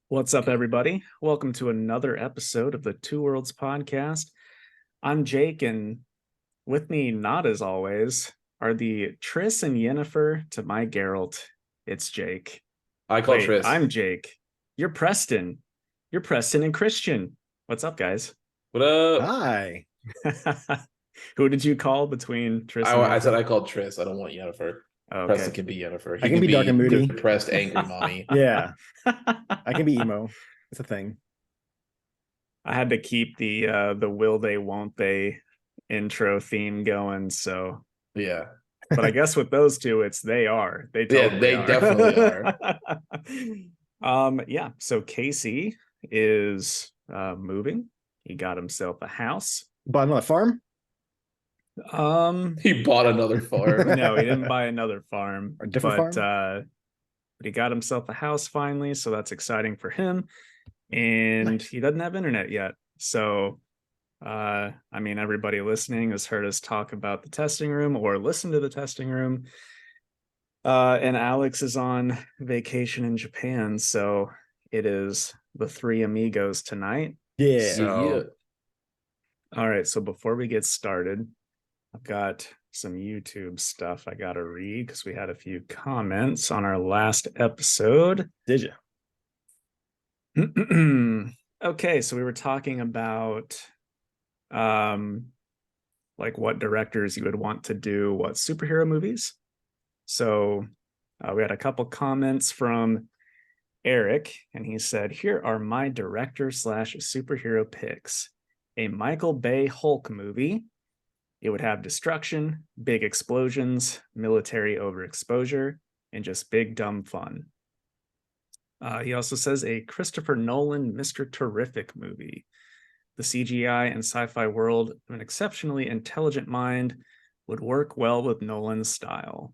What's up, everybody? Welcome to another episode of the Two Worlds podcast. I'm Jake, and with me, not as always, are the Triss and Yennefer to my Geralt. It's Jake. I call Wait, Tris. I'm Jake. You're Preston. You're Preston and Christian. What's up, guys? What up? Hi. Who did you call between Triss and I said Yennefer? I called Tris. I don't want Yennefer. Okay. Preston can be Yennefer. I He can can be dark and be moody. depressed, angry mommy. Yeah, I can be emo. It's a thing. I had to keep the will they won't they intro theme going, so Yeah. but I guess with those two, it's they are. They Yeah, totally they are. definitely are. Yeah. So Casey is moving. He got himself a house. Bought another farm? He bought another farm. No, he didn't buy another farm, A different but he got himself a house finally, so that's exciting for him. And he doesn't have internet yet. So I mean, everybody listening has heard us talk about the testing room or listen to the testing room. And Alex is on vacation in Japan, so it is the three amigos tonight. Yeah. So, all right. So before we get started, I've got some YouTube stuff I got to read because we had a few comments on our last episode. Did you? Okay, so we were talking about like what directors you would want to do what superhero movies. So we had a couple comments from Eric, and he said, here are my director / superhero picks. A Michael Bay Hulk movie. It would have destruction, big explosions, military overexposure, and just big dumb fun. He also says a Christopher Nolan Mr. Terrific movie. The CGI and sci-fi world of an exceptionally intelligent mind would work well with Nolan's style.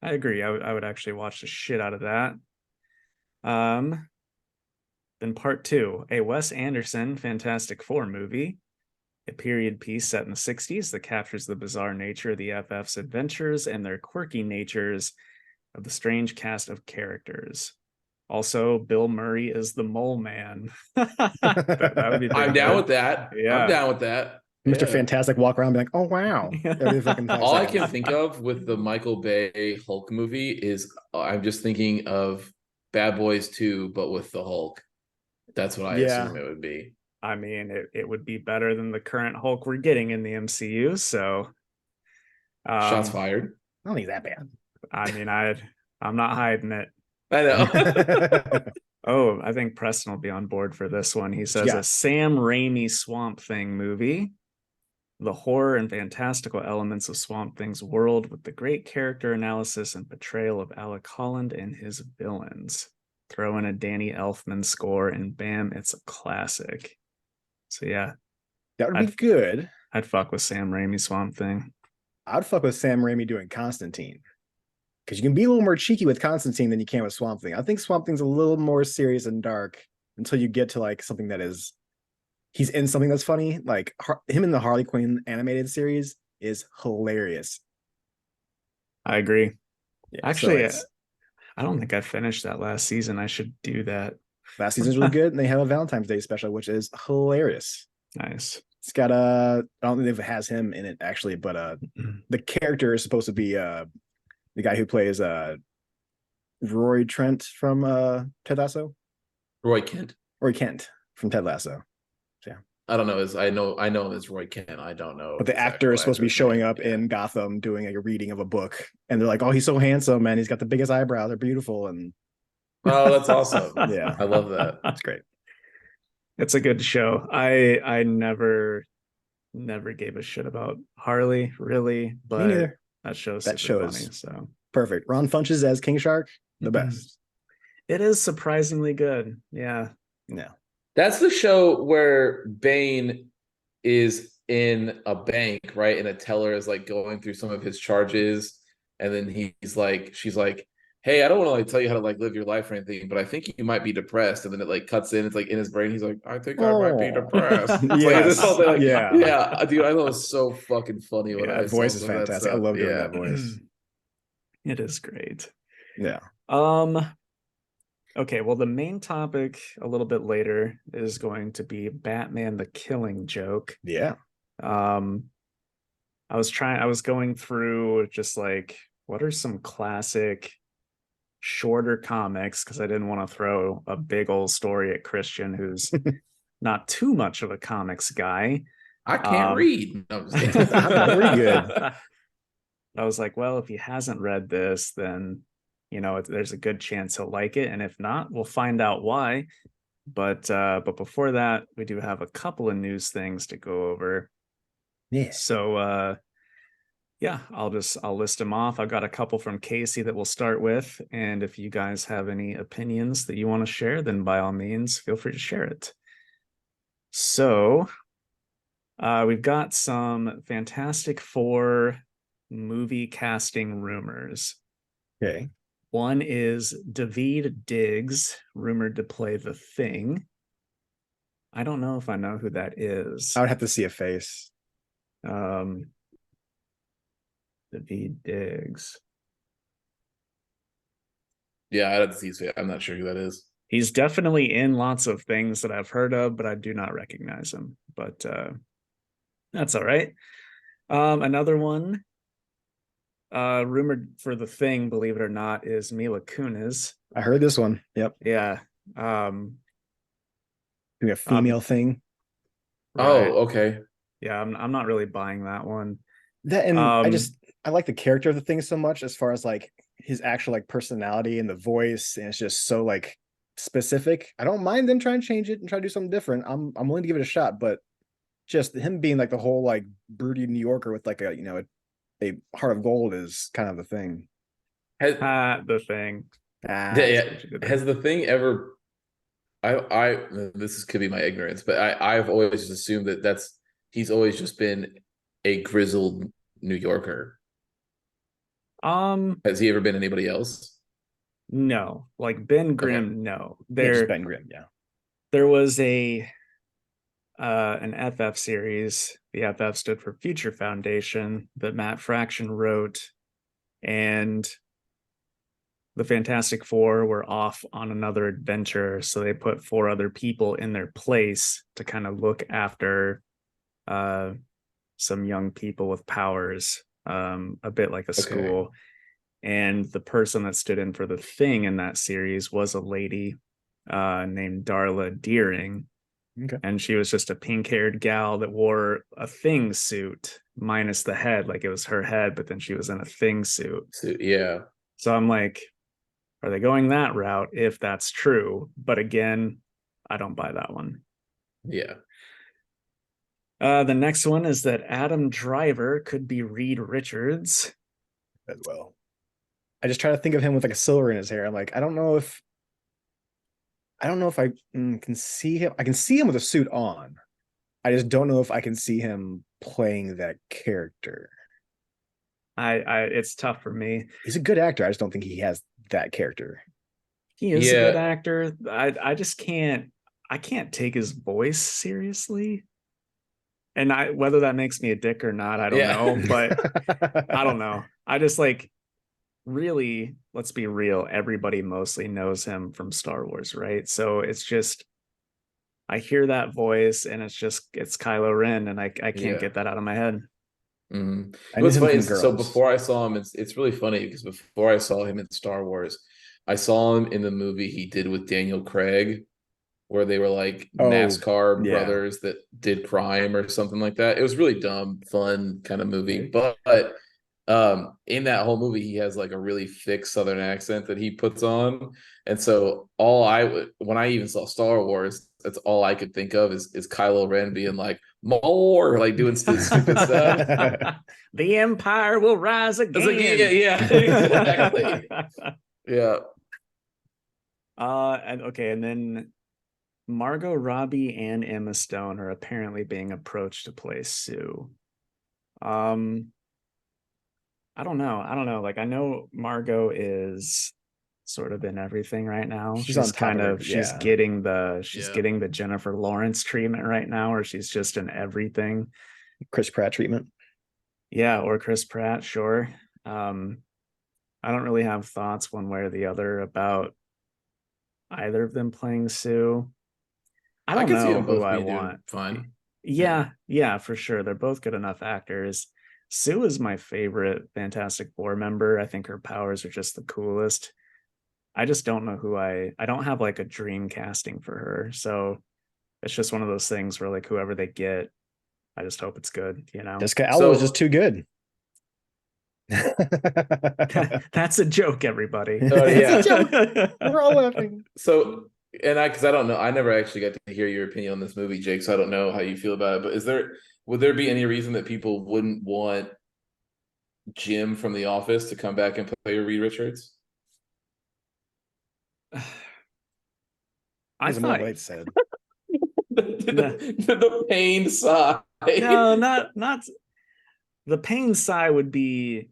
I agree. I would actually watch the shit out of that. Then part 2, a Wes Anderson Fantastic Four movie. A period piece set in the 60s that captures the bizarre nature of the FF's adventures and their quirky natures of the strange cast of characters. Also, Bill Murray is the Mole Man. that would be I'm down with that. Yeah. I'm down with that. Mr. Fantastic walk around and be like, oh wow. All I can think of with the Michael Bay Hulk movie is I'm just thinking of Bad Boys 2, but with the Hulk. That's what I assume it would be. I mean, it would be better than the current Hulk we're getting in the MCU. So, shots fired. I don't think that bad. I mean, I'm not hiding it. I know. Oh, I think Preston will be on board for this one. He says a Sam Raimi Swamp Thing movie. The horror and fantastical elements of Swamp Thing's world with the great character analysis and portrayal of Alec Holland and his villains. Throw in a Danny Elfman score and bam, it's a classic. So yeah. That would be good. I'd fuck with Sam Raimi Swamp Thing. I'd fuck with Sam Raimi doing Constantine. Because you can be a little more cheeky with Constantine than you can with Swamp Thing. I think Swamp Thing's a little more serious and dark until you get to like something that is he's in something that's funny. Like him in the Harley Quinn animated series is hilarious. I agree. Yeah, actually, so I don't think I finished that last season. I should do that. Last season's really good, and they have a Valentine's Day special, which is hilarious. Nice. It's got I don't think it has him in it actually, but the character is supposed to be the guy who plays Roy Trent from Ted Lasso. Roy Kent. Roy Kent from Ted Lasso. So, yeah. I don't know. I know him as Roy Kent. I don't know. But the actor is supposed to be showing up in Gotham doing a reading of a book, and they're like, "Oh, he's so handsome, and he's got the biggest eyebrows. They're beautiful." And oh, that's awesome. Yeah, I love that. That's great. It's a good show. I never gave a shit about Harley, really, but that show's funny. So perfect. Ron Funches as King Shark, the best. It is surprisingly good. Yeah. That's the show where Bane is in a bank, right? And a teller is like going through some of his charges, and then she's like, hey, I don't want to like tell you how to like live your life or anything, but I think you might be depressed. And then it like cuts in, it's like in his brain, he's like, I think I might be depressed. Yeah, dude, I thought it was so fucking funny. That voice is fantastic. I love doing that voice. It is great. Yeah. Okay, well, the main topic a little bit later is going to be Batman the Killing Joke. Yeah. Um, I was going through just like what are some classic shorter comics because I didn't want to throw a big old story at Christian, who's not too much of a comics guy. I can't Um, read. No, I'm just kidding. I'm very good. I was like, well, if he hasn't read this, then there's a good chance he'll like it, and if not, we'll find out why. But before that, we do have a couple of news things to go over. Yeah. So yeah, I'll list them off. I've got a couple from Casey that we'll start with, and if you guys have any opinions that you want to share, then by all means, feel free to share it. So we've got some Fantastic Four movie casting rumors. Okay. One is Daveed Diggs, rumored to play the Thing. I don't know if I know who that is. I would have to see a face. Um, Daveed Diggs. Yeah, I'd have to see his face. I'm not sure who that is. He's definitely in lots of things that I've heard of, but I do not recognize him. But that's all right. Another one, rumored for the Thing, believe it or not, is Mila Kunis. I heard this one. Yep. Yeah. Doing a female thing. Right. Oh, okay. Yeah, I'm not really buying that one. That and Um, I like the character of the thing so much as far as like his actual like personality and the voice, and it's just so like specific. I don't mind them trying to change it and try to do something different. I'm willing to give it a shot, but just him being like the whole like broody New Yorker with like a heart of gold is kind of the thing. Has, the Thing. yeah, has the Thing ever? I could be my ignorance, but I've always just assumed that he's always just been a grizzled New Yorker. Um, Has he ever been anybody else? no, like Ben Okay. Grimm, no. Yeah, just Ben Grimm. Yeah. There was an FF series. The FF stood for Future Foundation that Matt Fraction wrote, and the Fantastic Four were off on another adventure, so they put four other people in their place to kind of look after uh, some young people with powers, a bit like a Okay. school. And the person that stood in for the Thing in that series was a lady named Darla Deering. Okay. And she was just a pink-haired gal that wore a Thing suit minus the head, like it was her head, but then she was in a Thing suit. So yeah. So I'm like, are they going that route if that's true? But again, I don't buy that one. Yeah. The next one is that Adam Driver could be Reed Richards. As well. I just try to think of him with like a silver in his hair. I'm like, I don't know if I can see him. I can see him with a suit on. I just don't know if I can see him playing that character. It's tough for me. He's a good actor. I just don't think he has that character. He is a Yeah. good actor. I just can't take his voice seriously. And whether that makes me a dick or not, I don't know. But I don't know. I just like, really, let's be real. Everybody mostly knows him from Star Wars, right? So it's just, I hear that voice and it's Kylo Ren, and I can't Yeah. get that out of my head. Mm-hmm. I What's knew him funny from is, so Girls. before I saw him, it's really funny because before I saw him in Star Wars, I saw him in the movie he did with Daniel Craig, where they were like Oh, NASCAR yeah. brothers that did crime or something like that. It was really dumb, fun kind of movie. Okay. But in that whole movie, he has like a really thick Southern accent that he puts on. And so when I even saw Star Wars, that's all I could think of is Kylo Ren being like, more, like doing stupid stuff. The Empire will rise It's like, again. yeah, exactly. Yeah. And then Margot Robbie and Emma Stone are apparently being approached to play Sue. I don't know. Like, I know Margot is sort of in everything right now. She's on top of it, she's yeah. getting Yeah. getting the Jennifer Lawrence treatment right now, or she's just in everything. Chris Pratt treatment. Yeah, or Chris Pratt, sure. I don't really have thoughts one way or the other about either of them playing Sue. I I don't could see know them who both I being doing want. fine. Yeah, for sure. They're both good enough actors. Sue is my favorite Fantastic Four member. I think her powers are just the coolest. I just don't know who I don't have like a dream casting for her. So it's just one of those things where like whoever they get, I just hope it's good, you know. Jessica Alba was just So too good. That's a joke, everybody. It's a yeah. joke. We're all laughing. So and because I don't know, I never actually got to hear your opinion on this movie, Jake. So I don't know how you feel about it. But would there be any reason that people wouldn't want Jim from The Office to come back and play Reed Richards? I There's more thought White said. The pain sigh. no, not the pain sigh would be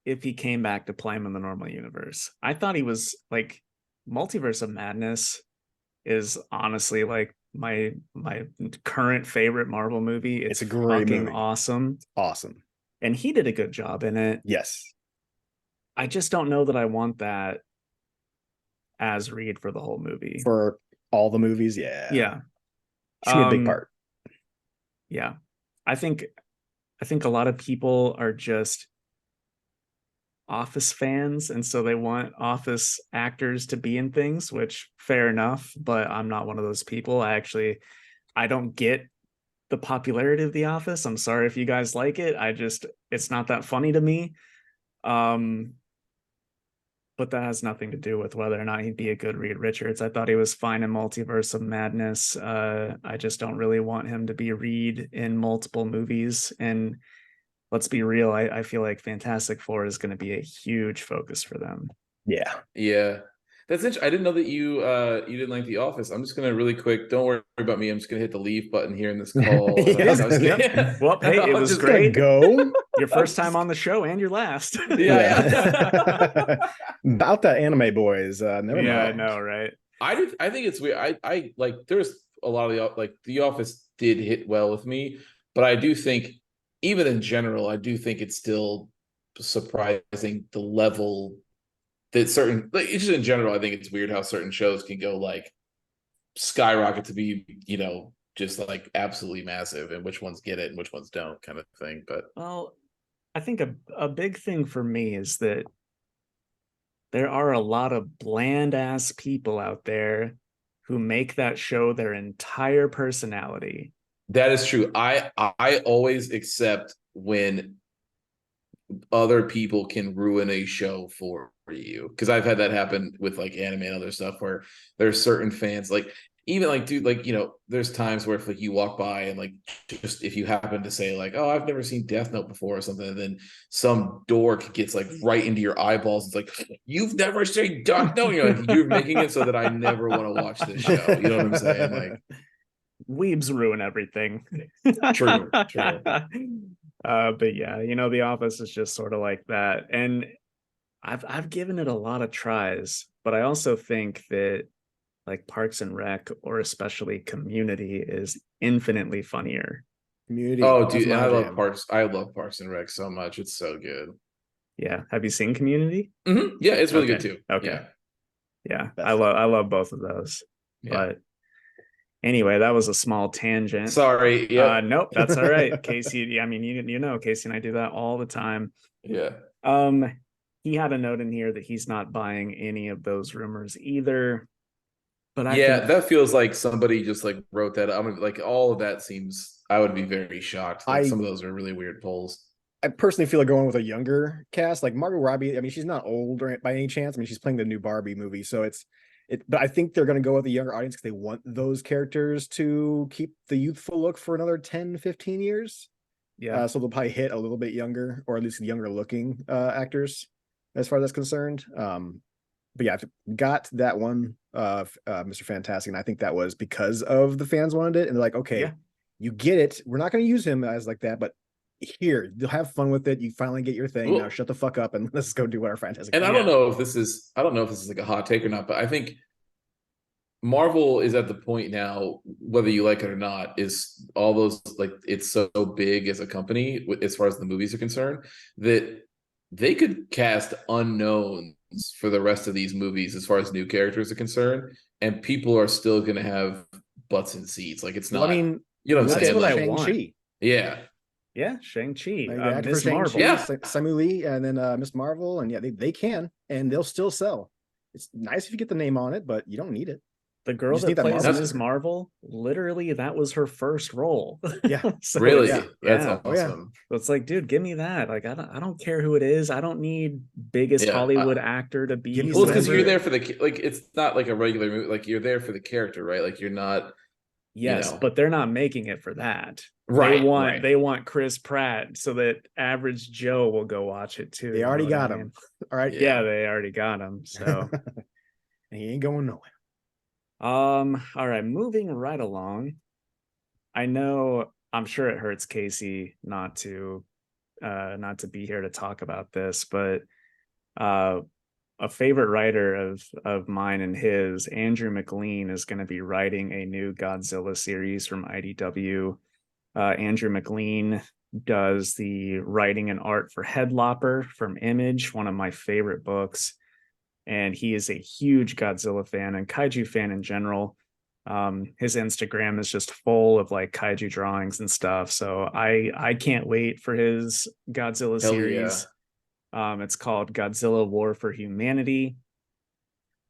if he came back to play him in the normal universe. I thought he was like Multiverse of Madness is honestly like my current favorite Marvel movie. It's It's a great fucking movie. awesome. Awesome. And he did a good job in it. Yes. I just don't know that I want that as Reed for the whole movie. For all the movies, yeah. Yeah. Should be a big part. Yeah. I think a lot of people are just Office fans, and so they want Office actors to be in things, which fair enough, but I'm not one of those people. I don't get the popularity of The Office. I'm sorry if you guys like it. It's not that funny to me. Um, but that has nothing to do with whether or not he'd be a good Reed Richards. I thought he was fine in Multiverse of Madness. I just don't really want him to be Reed in multiple movies. And let's be real, I feel like Fantastic Four is going to be a huge focus for them. Yeah. Yeah. That's interesting. I didn't know that you didn't like The Office. I'm just gonna really quick. Don't worry about me. I'm just gonna hit the leave button here in this call. Yeah. Well, hey, it was great. Go. Your first time on the show and your last. Yeah. About that anime boys. Never Yeah, I mind. know, right? I think it's weird. I like there's a lot of The Office did hit well with me, but I do think even in general, I do think it's still surprising the level that certain like just in general, I think it's weird how certain shows can go like skyrocket to be, just like absolutely massive and which ones get it and which ones don't kind of thing. But Well, I think a big thing for me is that there are a lot of bland ass people out there who make that show their entire personality. that is true. I always accept when other people can ruin a show for you because I've had that happen with like anime and other stuff where there's certain fans like even like dude like there's times where if like you walk by and like just if you happen to say like oh I've never seen Death Note before or something and then some dork gets like right into your eyeballs, it's like you've never seen Death Note, like you're making it so that I never want to watch this show, you know what I'm saying? Like Weebs ruin everything. True. But yeah, The Office is just sort of like that. And I've given it a lot of tries, but I also think that like Parks and Rec or especially Community is infinitely funnier. Community. Oh That's dude, and my jam. I love Parks and Rec so much, it's so good. Yeah. Have you seen Community? Yeah, it's really Okay. good too. Okay. Yeah. That's I love both of those. Yeah. But anyway, that was a small tangent. Sorry. Yeah. Nope, that's all right. Casey, I mean, Casey and I do that all the time. Yeah. He had a note in here that he's not buying any of those rumors either. But that feels like somebody just like wrote that. I'm like all of that seems. I would be very shocked. Like some of those are really weird polls. I personally feel like going with a younger cast, like Margot Robbie. I mean, she's not old by any chance. I mean, she's playing the new Barbie movie, so but I think they're going to go with a younger audience because they want those characters to keep the youthful look for another 10, 15 years. Yeah. So they'll probably hit a little bit younger, or at least younger looking actors as far as that's concerned. But yeah, I've got that one, Mr. Fantastic, and I think that was because of the fans wanted it, and they're like, okay, you get it. We're not going to use him as like that, but here, you'll have fun with it. You finally get your thing. Now shut the fuck up and let's go do what our Fantastic. And I don't know if this is like a hot take or not, but I think Marvel is at the point now, whether you like it or not, is all those like it's so big as a company as far as the movies are concerned that they could cast unknowns for the rest of these movies as far as new characters are concerned, and people are still going to have butts in seats. Like it's not, Well, I mean, you know what I'm look That's saying? at what I Like, want. Shang-Chi. yeah, Yeah, Shang-Chi, Like, the actor for Miss Shang-Chi, Marvel. Yeah. Simu Lee, and then Miss Marvel, and yeah, they can, and they'll still sell. It's nice if you get the name on it, but you don't need it. The You girl just need that that plays Marvel Ms. sticker. Marvel, literally, that was her first role. Yeah. So really, it's, that's yeah. Oh yeah. awesome. So it's like, dude, give me that. Like, I don't care who it is. I don't need biggest Yeah, Hollywood actor to Give be me well, it's because Spencer. you're whoever. there for the like. It's not like a regular movie. Like you're there for the character, right? Like you're not, you Yes, know, but they're not making it for that. right, They want Chris Pratt so that average Joe will go watch it too. They you know already what I got mean? him. All right. Yeah, they already got him. So He ain't going nowhere. all right, moving right along. I know I'm sure it hurts Casey not to be here to talk about this, but uh a favorite writer of mine and his, Andrew McLean, is going to be writing a new Godzilla series from IDW. Andrew McLean does the writing and art for Headlopper from Image, one of my favorite books, and he is a huge Godzilla fan and kaiju fan in general. His Instagram is just full of like kaiju drawings and stuff, so I can't wait for his Godzilla hell yeah. series. It's called Godzilla War for Humanity.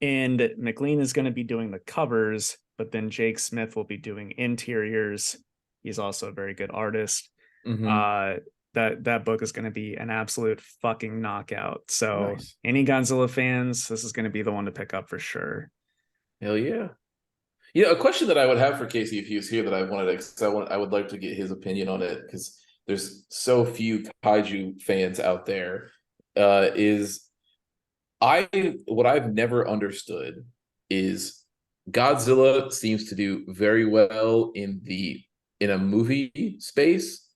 And McLean is going to be doing the covers, but then Jake Smith will be doing interiors. He's also a very good artist. Mhm. That book is going to be an absolute fucking knockout. So Nice. any Godzilla fans, this is going to be the one to pick up for sure. Hell yeah. Yeah, a question that I would have for Casey if he was here that I wanted to, because I would like to get his opinion on it because there's so few kaiju fans out there. Is what I've never understood is Godzilla seems to do very well in a movie space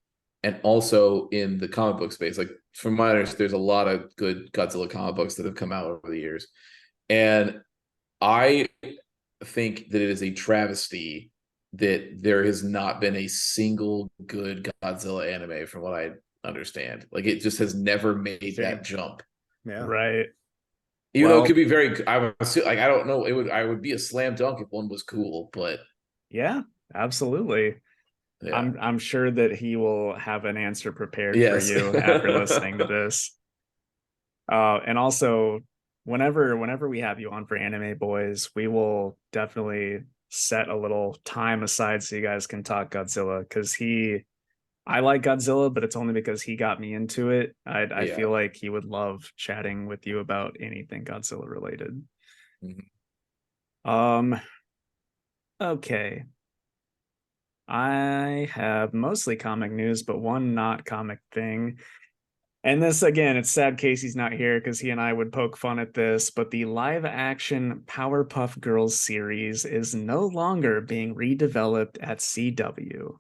and also in the comic book space. Like from my understanding, there's a lot of good Godzilla comic books that have come out over the years. And I think that it is a travesty that there has not been a single good Godzilla anime from what I understand. Like it just has never made that jump. Yeah. Right. Even though it could be very, I don't know, I would be a slam dunk if one was cool, but yeah, absolutely. yeah. I'm sure that he will have an answer prepared for Yes. you after listening to this. And also, whenever we have you on for Anime Boys, we will definitely set a little time aside so you guys can talk Godzilla, because I like Godzilla, but it's only because he got me into it. I feel like he would love chatting with you about anything Godzilla related. Mhm. Okay. I have mostly comic news, but one not comic thing. And this, again, it's sad Casey's not here because he and I would poke fun at this, but the live action Powerpuff Girls series is no longer being redeveloped at CW.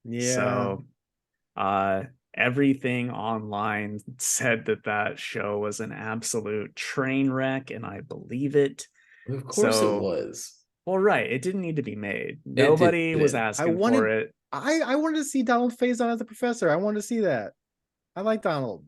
Yeah. So everything online said that show was an absolute train wreck, and I believe it. Of course it was. Well, right. It didn't need to be made. Nobody was asking for it. I wanted to see Donald Faison as the professor. I wanted to see that. I like Donald.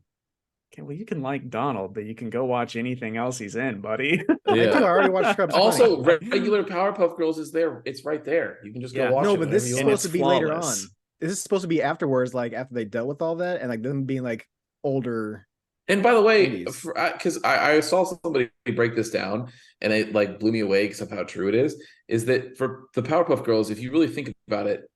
Okay, well, you can like Donald, but you can go watch anything else he's in, buddy. I do. I already watched Scrubs. Also, regular Powerpuff Girls is there. It's right there. You can just go watch it. No, but this is supposed to be later on. flawless. This is supposed to be afterwards, like after they dealt with all that, and like them being like older. And by the way, ladies. because I saw somebody break this down, and it like blew me away because of how true it is that for the Powerpuff Girls, if you really think about it,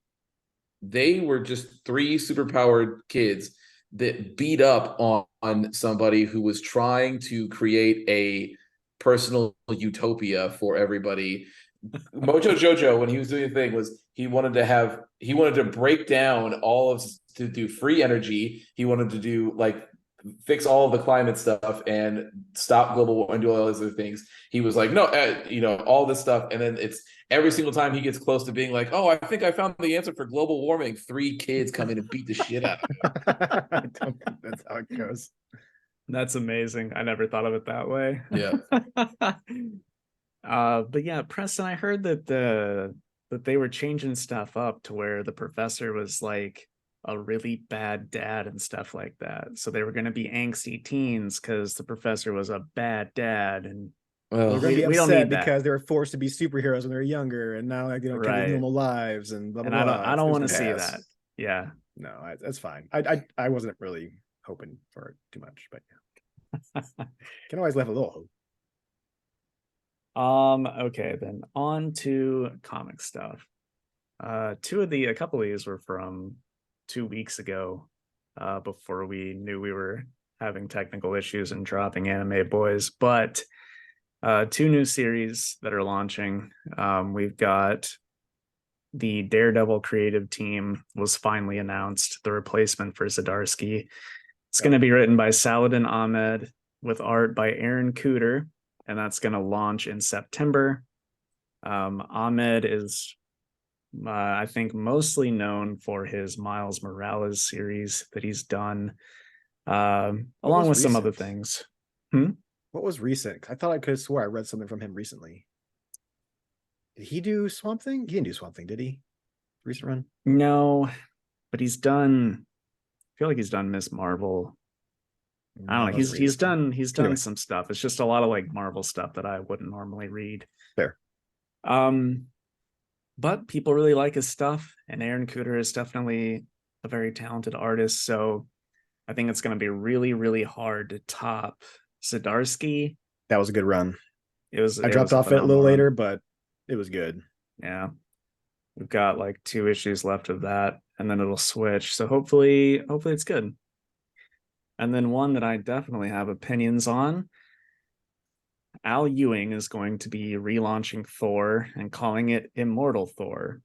they were just three superpowered kids that beat up on somebody who was trying to create a personal utopia for everybody. Mojo Jojo, when he was doing the thing, was he wanted to break down all of to do free energy. He wanted to do like fix all of the climate stuff and stop global warming and do all those other things. He was like, no, all this stuff. And then it's every single time he gets close to being like, oh, I think I found the answer for global warming. 3 kids come in and beat the shit out of him. I don't think that's how it goes. That's amazing. I never thought of it that way. Yeah. But yeah, Preston, I heard that they were changing stuff up to where the professor was like a really bad dad and stuff like that. So they were going to be angsty teens because the professor was a bad dad, and They're going to be we don't upset need that. because they were forced to be superheroes when they were younger, and now like they don't have Right. normal lives and blah blah And blah. I don't want to It's see gonna- that. Yeah. No, that's fine. I wasn't really hoping for it too much, but yeah. Can always have a little hope. Okay, then on to comic stuff. A couple of these were from 2 weeks ago, before we knew we were having technical issues and dropping Anime Boys. But two new series that are launching. We've got the Daredevil creative team was finally announced, the replacement for Zdarsky. It's going to be written by Saladin Ahmed with art by Aaron Cooter, and that's going to launch in September. Ahmed is, I think, mostly known for his Miles Morales series that he's done, along with some other things. What was recent? I thought I could have swore I read something from him recently. Did he do Swamp Thing? He didn't do Swamp Thing, did he? Recent run? No, but he's done. I feel like he's done Miss Marvel. I don't know. He's done Anyway. some stuff. It's just a lot of like Marvel stuff that I wouldn't normally read. Fair. But people really like his stuff, and Aaron Cooter is definitely a very talented artist. So I think it's going to be really, really hard to top Zdarsky. That was a good run. I dropped off it a little later, but it was good. Yeah. We've got like 2 issues left of that, and then it'll switch. So hopefully it's good. And then one that I definitely have opinions on. Al Ewing is going to be relaunching Thor and calling it Immortal Thor.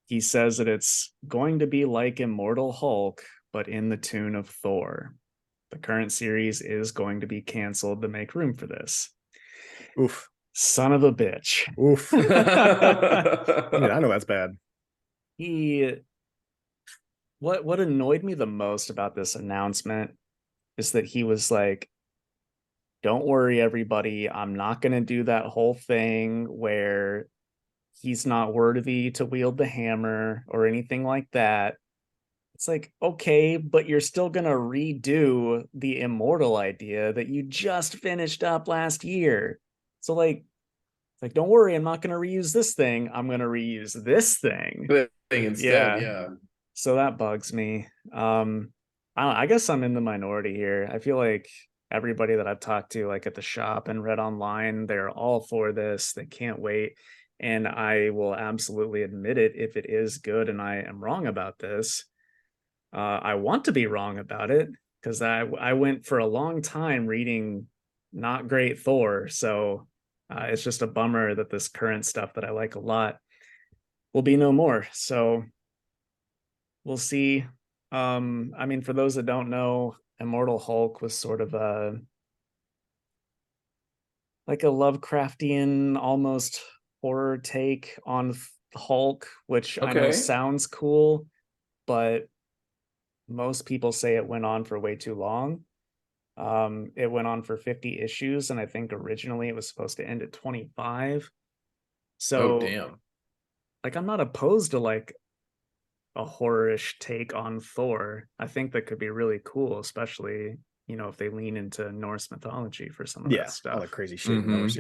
He says that it's going to be like Immortal Hulk, but in the tune of Thor. The current series is going to be canceled to make room for this. Oof. Son of a bitch. Oof. I mean, I know that's bad. What annoyed me the most about this announcement is that he was like, don't worry, everybody, I'm not going to do that whole thing where he's not worthy to wield the hammer or anything like that. It's like, okay, but you're still going to redo the immortal idea that you just finished up last year. So like don't worry, I'm not going to reuse this thing. I'm going to reuse this thing instead. Yeah. So that bugs me. I guess I'm in the minority here. I feel like everybody that I've talked to, like at the shop and read online, they're all for this. They can't wait. And I will absolutely admit it if it is good and I am wrong about this. I want to be wrong about it because I went for a long time reading not great Thor. So it's just a bummer that this current stuff that I like a lot will be no more. So we'll see. I mean, for those that don't know, Immortal Hulk was sort of like a Lovecraftian, almost horror take on Hulk, which I know sounds cool, but most people say it went on for way too long. It went on for 50 issues, and I think originally it was supposed to end at 25. So, damn. Like, I'm not opposed to like a horror-ish take on Thor. I think that could be really cool, especially, you know, if they lean into Norse mythology for some of that stuff. All the crazy shit in Norse,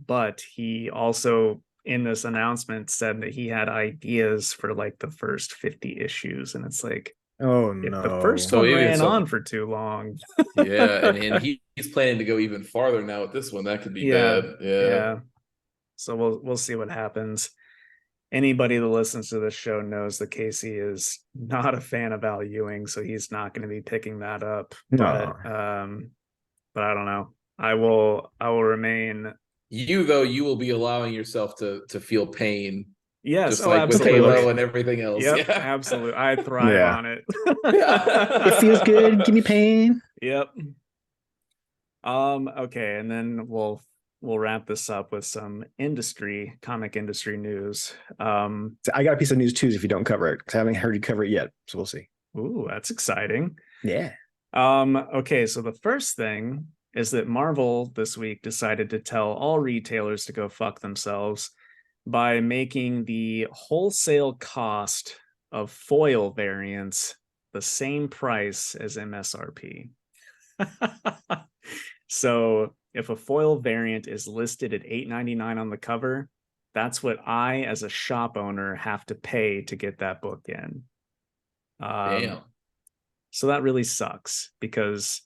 but he also in this announcement said that he had ideas for like the first 50 issues, and it's like, oh if no, the first one ran on for too long. and he's planning to go even farther now with this one. That could be bad. So we'll see what happens. Anybody that listens to this show knows that Casey is not a fan of Al Ewing, so he's not going to be picking that up. No. But I don't know. I will remain. You will be allowing yourself to feel pain. Yes, just like absolutely. With Halo and everything else. Yep, absolutely. I thrive on it. It feels good. Give me pain. Yep. Okay, and then we'll wrap this up with some comic industry news. I got a piece of news too if you don't cover it, because I haven't heard you cover it yet. So we'll see. Ooh, that's exciting. Yeah. Okay, so the first thing is that Marvel this week decided to tell all retailers to go fuck themselves by making the wholesale cost of foil variants the same price as MSRP. So if a foil variant is listed at $8.99 on the cover, that's what I, as a shop owner, have to pay to get that book in. Damn. So that really sucks because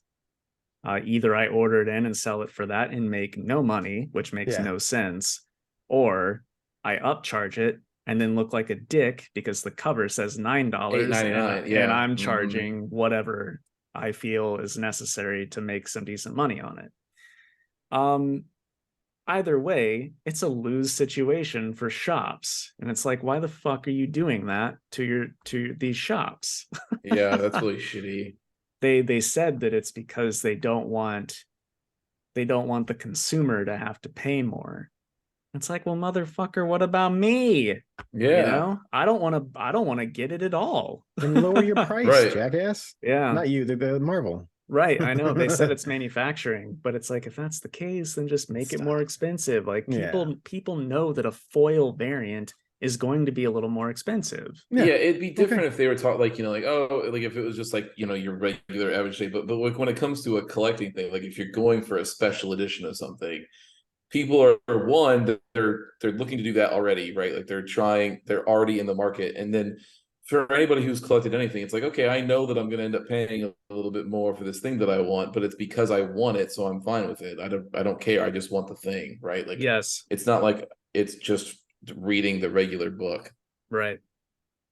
either I order it in and sell it for that and make no money, which makes no sense, or I upcharge it and then look like a dick because the cover says $9 and I'm charging whatever I feel is necessary to make some decent money on it. Either way, it's a lose situation for shops, and it's like, why the fuck are you doing that to these shops? Yeah, that's really shitty. They said that it's because they don't want the consumer to have to pay more. It's like, well, motherfucker, what about me? Yeah. I don't want to get it at all. Then lower your price, Right. jackass. Yeah. Not you, the Marvel. Right. I know they said it's manufacturing, but it's like, if that's the case, then just make it more expensive. Like people know that a foil variant is going to be a little more expensive. Yeah, it'd be different if they were taught like, like, oh, like if it was just like, your regular average shape. But like when it comes to a collecting thing, like if you're going for a special edition of something, people are one, they're looking to do that already, right? Like they're already in the market. And then for anybody who's collected anything, it's like, okay, I know that I'm going to end up paying a little bit more for this thing that I want, but it's because I want it, so I'm fine with it. I don't care. I just want the thing, right? Like, yes, it's not like it's just reading the regular book, right?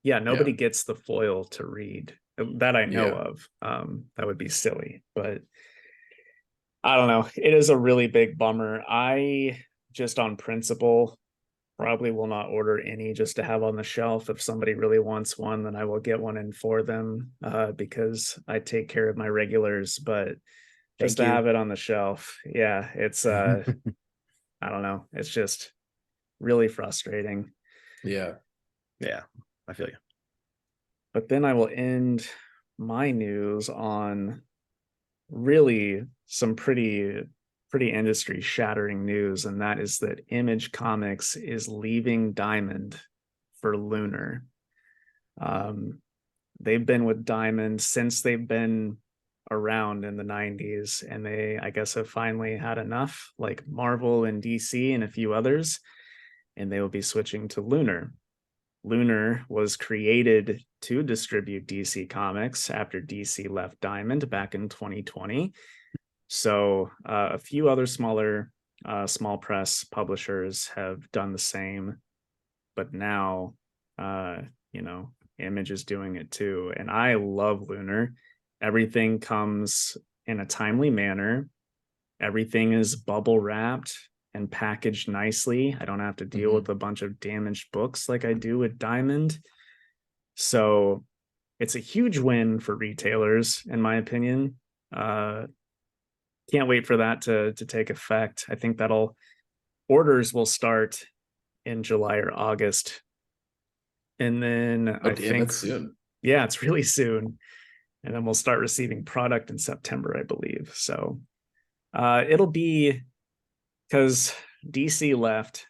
Yeah, nobody gets the foil to read that I know of. That would be silly, but I don't know. It is a really big bummer. I just on principle probably will not order any just to have on the shelf. If somebody really wants one, then I will get one in for them because I take care of my regulars, but just to have it on the shelf. Yeah, it's I don't know. It's just really frustrating. Yeah, I feel you. But then I will end my news on really some pretty industry shattering news, and that is that Image Comics is leaving Diamond for Lunar. They've been with Diamond since they've been around in the 90s, and they, I guess, have finally had enough, like Marvel and DC and a few others, and they will be switching to Lunar. Lunar was created to distribute DC Comics after DC left Diamond back in 2020. So a few other smaller small press publishers have done the same, but now Image is doing it too. And I love Lunar. Everything comes in a timely manner. Everything is bubble wrapped and packaged nicely. I don't have to deal with a bunch of damaged books like I do with Diamond. So it's a huge win for retailers, in my opinion. Can't wait for that to take effect. I think orders will start in July or August. And then I think soon. Yeah, it's really soon. And then we'll start receiving product in September, I believe. So it'll be, because DC left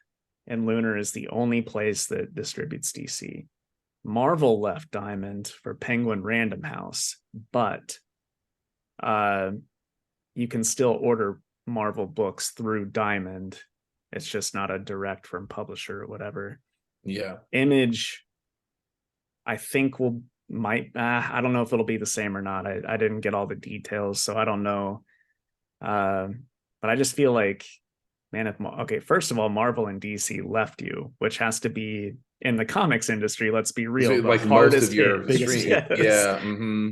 and Lunar is the only place that distributes DC. Marvel left Diamond for Penguin Random House, but you can still order Marvel books through Diamond. It's just not a direct from publisher or whatever. Yeah. Image, I think I don't know if it'll be the same or not. I didn't get all the details, so I don't know. But I just feel like, man, first of all, Marvel and DC left you, which has to be, in the comics industry, let's be real, the like hardest most of your biggest, yes. Yeah.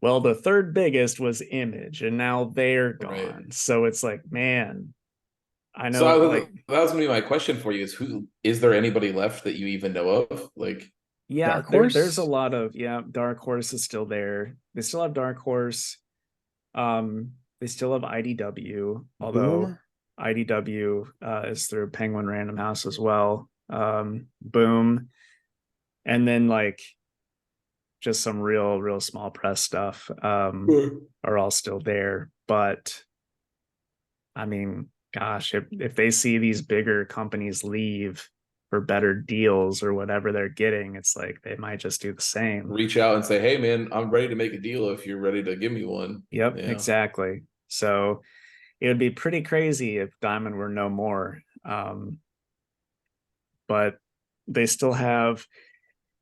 Well, the third biggest was Image, and now they're gone. Right. So it's like, man, I know. So that was going to be my question for you: is there anybody left that you even know of? Like, yeah, there's a lot of Dark Horse is still there. They still have Dark Horse. They still have IDW, although Boom. IDW is through Penguin Random House as well. Boom, and then like just some real small press stuff are all still there. But I mean, gosh, if they see these bigger companies leave for better deals or whatever they're getting, it's like they might just do the same. Reach out and say, hey man, I'm ready to make a deal if you're ready to give me one. Yep, exactly. So it would be pretty crazy if Diamond were no more. But they still have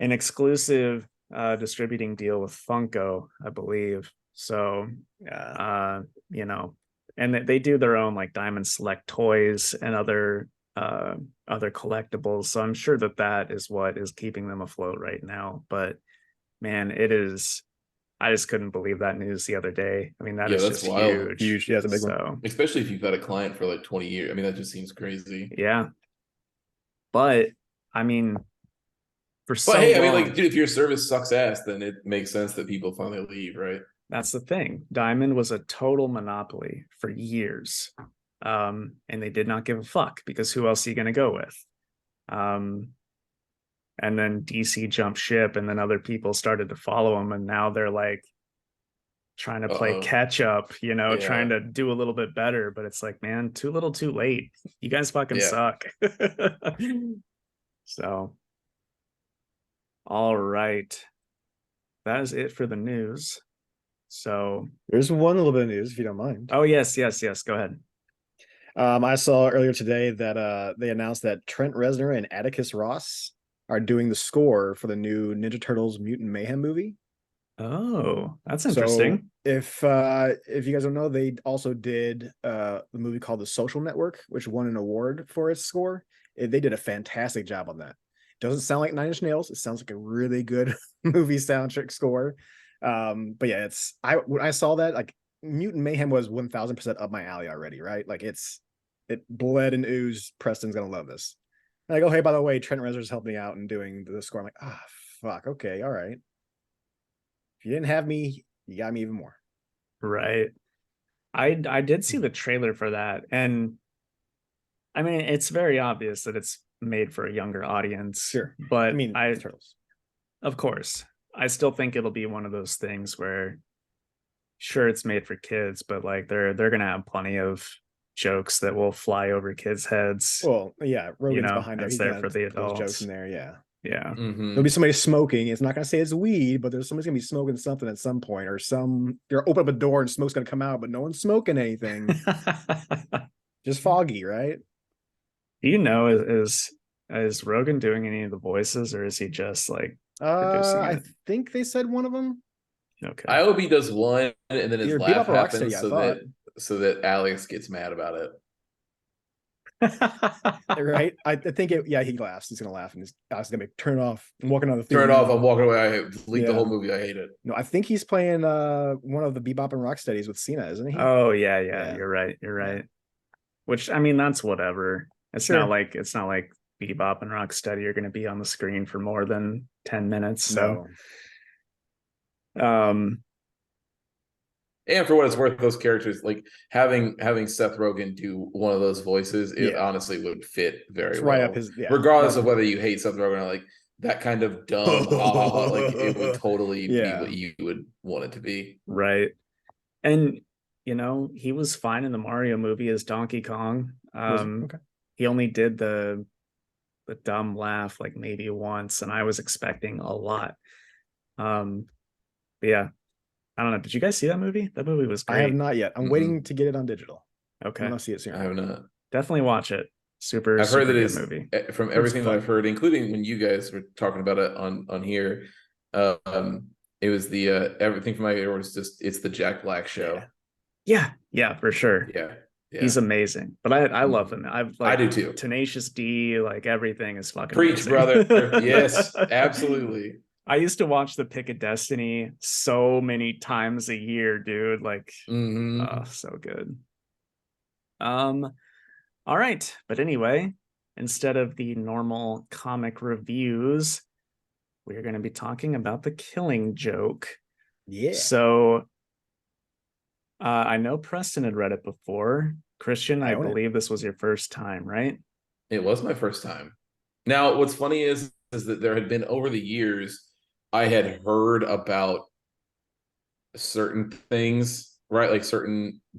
an exclusive distributing deal with Funko, I believe. So, you know, and they do their own like Diamond Select toys and other collectibles. So I'm sure that is what is keeping them afloat right now. But man, it is. I just couldn't believe that news the other day. I mean, that's just wild. Huge. Yeah, it's a big one. Especially if you've had a client for like 20 years. I mean, that just seems crazy. Yeah. But I mean, I mean, like, dude, if your service sucks ass, then it makes sense that people finally leave, right? That's the thing. Diamond was a total monopoly for years. And they did not give a fuck because who else are you going to go with? And then DC jumped ship and then other people started to follow them. And now they're like trying to play catch up, trying to do a little bit better. But it's like, man, too little, too late. You guys fucking suck. So, all right. That is it for the news. So there's one little bit of news, if you don't mind. Oh, yes. Go ahead. I saw earlier today that they announced that Trent Reznor and Atticus Ross are doing the score for the new Ninja Turtles Mutant Mayhem movie. Oh, that's interesting. So if you guys don't know, they also did the movie called The Social Network, which won an award for its score. They did a fantastic job on that. Doesn't sound like Nine Inch Nails. It sounds like a really good movie soundtrack score. But yeah, when I saw that, like, Mutant Mayhem was 1000% up my alley already, right? Like it bled and oozed. Preston's gonna love this. And I go, hey, by the way, Trent Reznor's helping me out and doing the score. I'm like, fuck, okay, all right. If you didn't have me, you got me even more. Right. I did see the trailer for that, and I mean, it's very obvious that it's made for a younger audience. Sure, but I mean, Turtles. Of course, I still think it'll be one of those things where, sure, it's made for kids, but like they're gonna have plenty of jokes that will fly over kids' heads. Well, yeah, Rogan's behind there. He's there for the adults. Jokes in there, yeah. Mm-hmm. There'll be somebody smoking. It's not gonna say it's weed, but somebody's gonna be smoking something at some point, or you're open up a door and smoke's gonna come out, but no one's smoking anything. Just foggy, right? Do you know, is Rogan doing any of the voices, or is he just like producing it? I think they said one of them. Okay. I hope he does one, and then his laugh happens so that Alex gets mad about it. Right? I think he laughs. He's gonna laugh, and Alex is gonna turn it off. I'm walking on the turn it off. I'm walking away. I delete the whole movie. I hate it. No, I think he's playing one of the Bebop and Rocksteadies with Cena, isn't he? Oh yeah. You're right. Which, I mean, that's whatever. It's not like Bebop and Rocksteady are going to be on the screen for more than 10 minutes. So, and for what it's worth, those characters, like having Seth Rogen do one of those voices, it honestly would fit very well. Right up his, regardless of whether you hate Seth Rogen or like that kind of dumb, like it would totally be what you would want it to be. Right. And he was fine in the Mario movie as Donkey Kong. Okay. He only did the dumb laugh like maybe once, and I was expecting a lot. But yeah, I don't know. Did you guys see that movie? That movie was great. I have not yet. I'm waiting to get it on digital. Okay, I'm gonna see it soon. I have not. Definitely watch it. I've heard that it's movie. From everything that I've heard, including when you guys were talking about it on here. It was the everything from my ear was just it's the Jack Black show. Yeah, for sure. Yeah. He's amazing, but I love him. I do too. Tenacious D, like everything is fucking preach, amazing. brother. Yes, absolutely. I used to watch The Pick of Destiny so many times a year, dude. Like, so good. All right, but anyway, instead of the normal comic reviews, we're going to be talking about The Killing Joke. Yeah. So. I know Preston had read it before. Christian, I believe this was your first time, right? It was my first time. Now, what's funny is that there had been over the years, I had heard about certain things, right? Like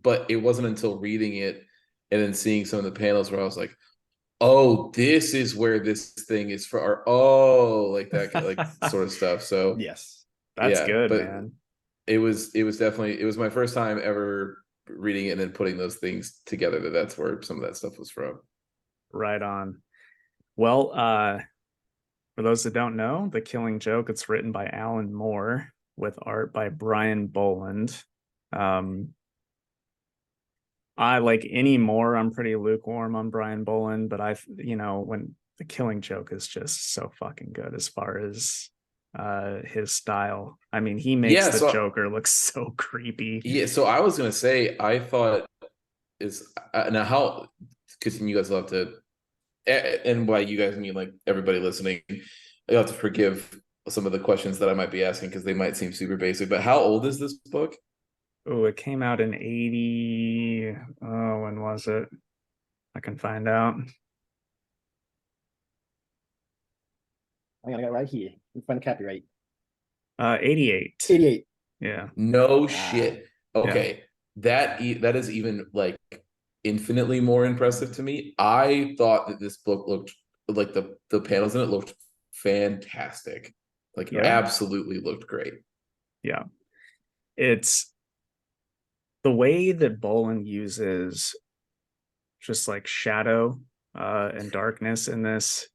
but it wasn't until reading it and then seeing some of the panels where I was like, oh, this is where this thing is for, or oh, like that, like sort of stuff. So Yes. That's yeah, good, but man. it was definitely, it was my first time ever reading it and then putting those things together, that's where some of that stuff was from. Right on. Well, for those that don't know, The Killing Joke, it's written by Alan Moore with art by Brian Boland. Um, I like any more. I'm pretty lukewarm on Brian Boland, but when The Killing Joke is just so fucking good as far as his style. I mean, he makes Yeah, the so Joker look so creepy. yeah, so I was gonna say, I thought is now how, because you guys love to, and by you guys I mean like everybody listening, you have to forgive some of the questions that I might be asking because they might seem super basic. But how old is this book? Oh, it came out in 80. Oh, when was it? I can find out. I got it right here. You find the copyright. 88. 88. Yeah. No Ah, shit. Yeah. Okay, that is even like infinitely more impressive to me. I thought that this book looked like the panels in it looked fantastic, like Yeah. absolutely looked great. Yeah. It's the way that Boland uses just like shadow and darkness in this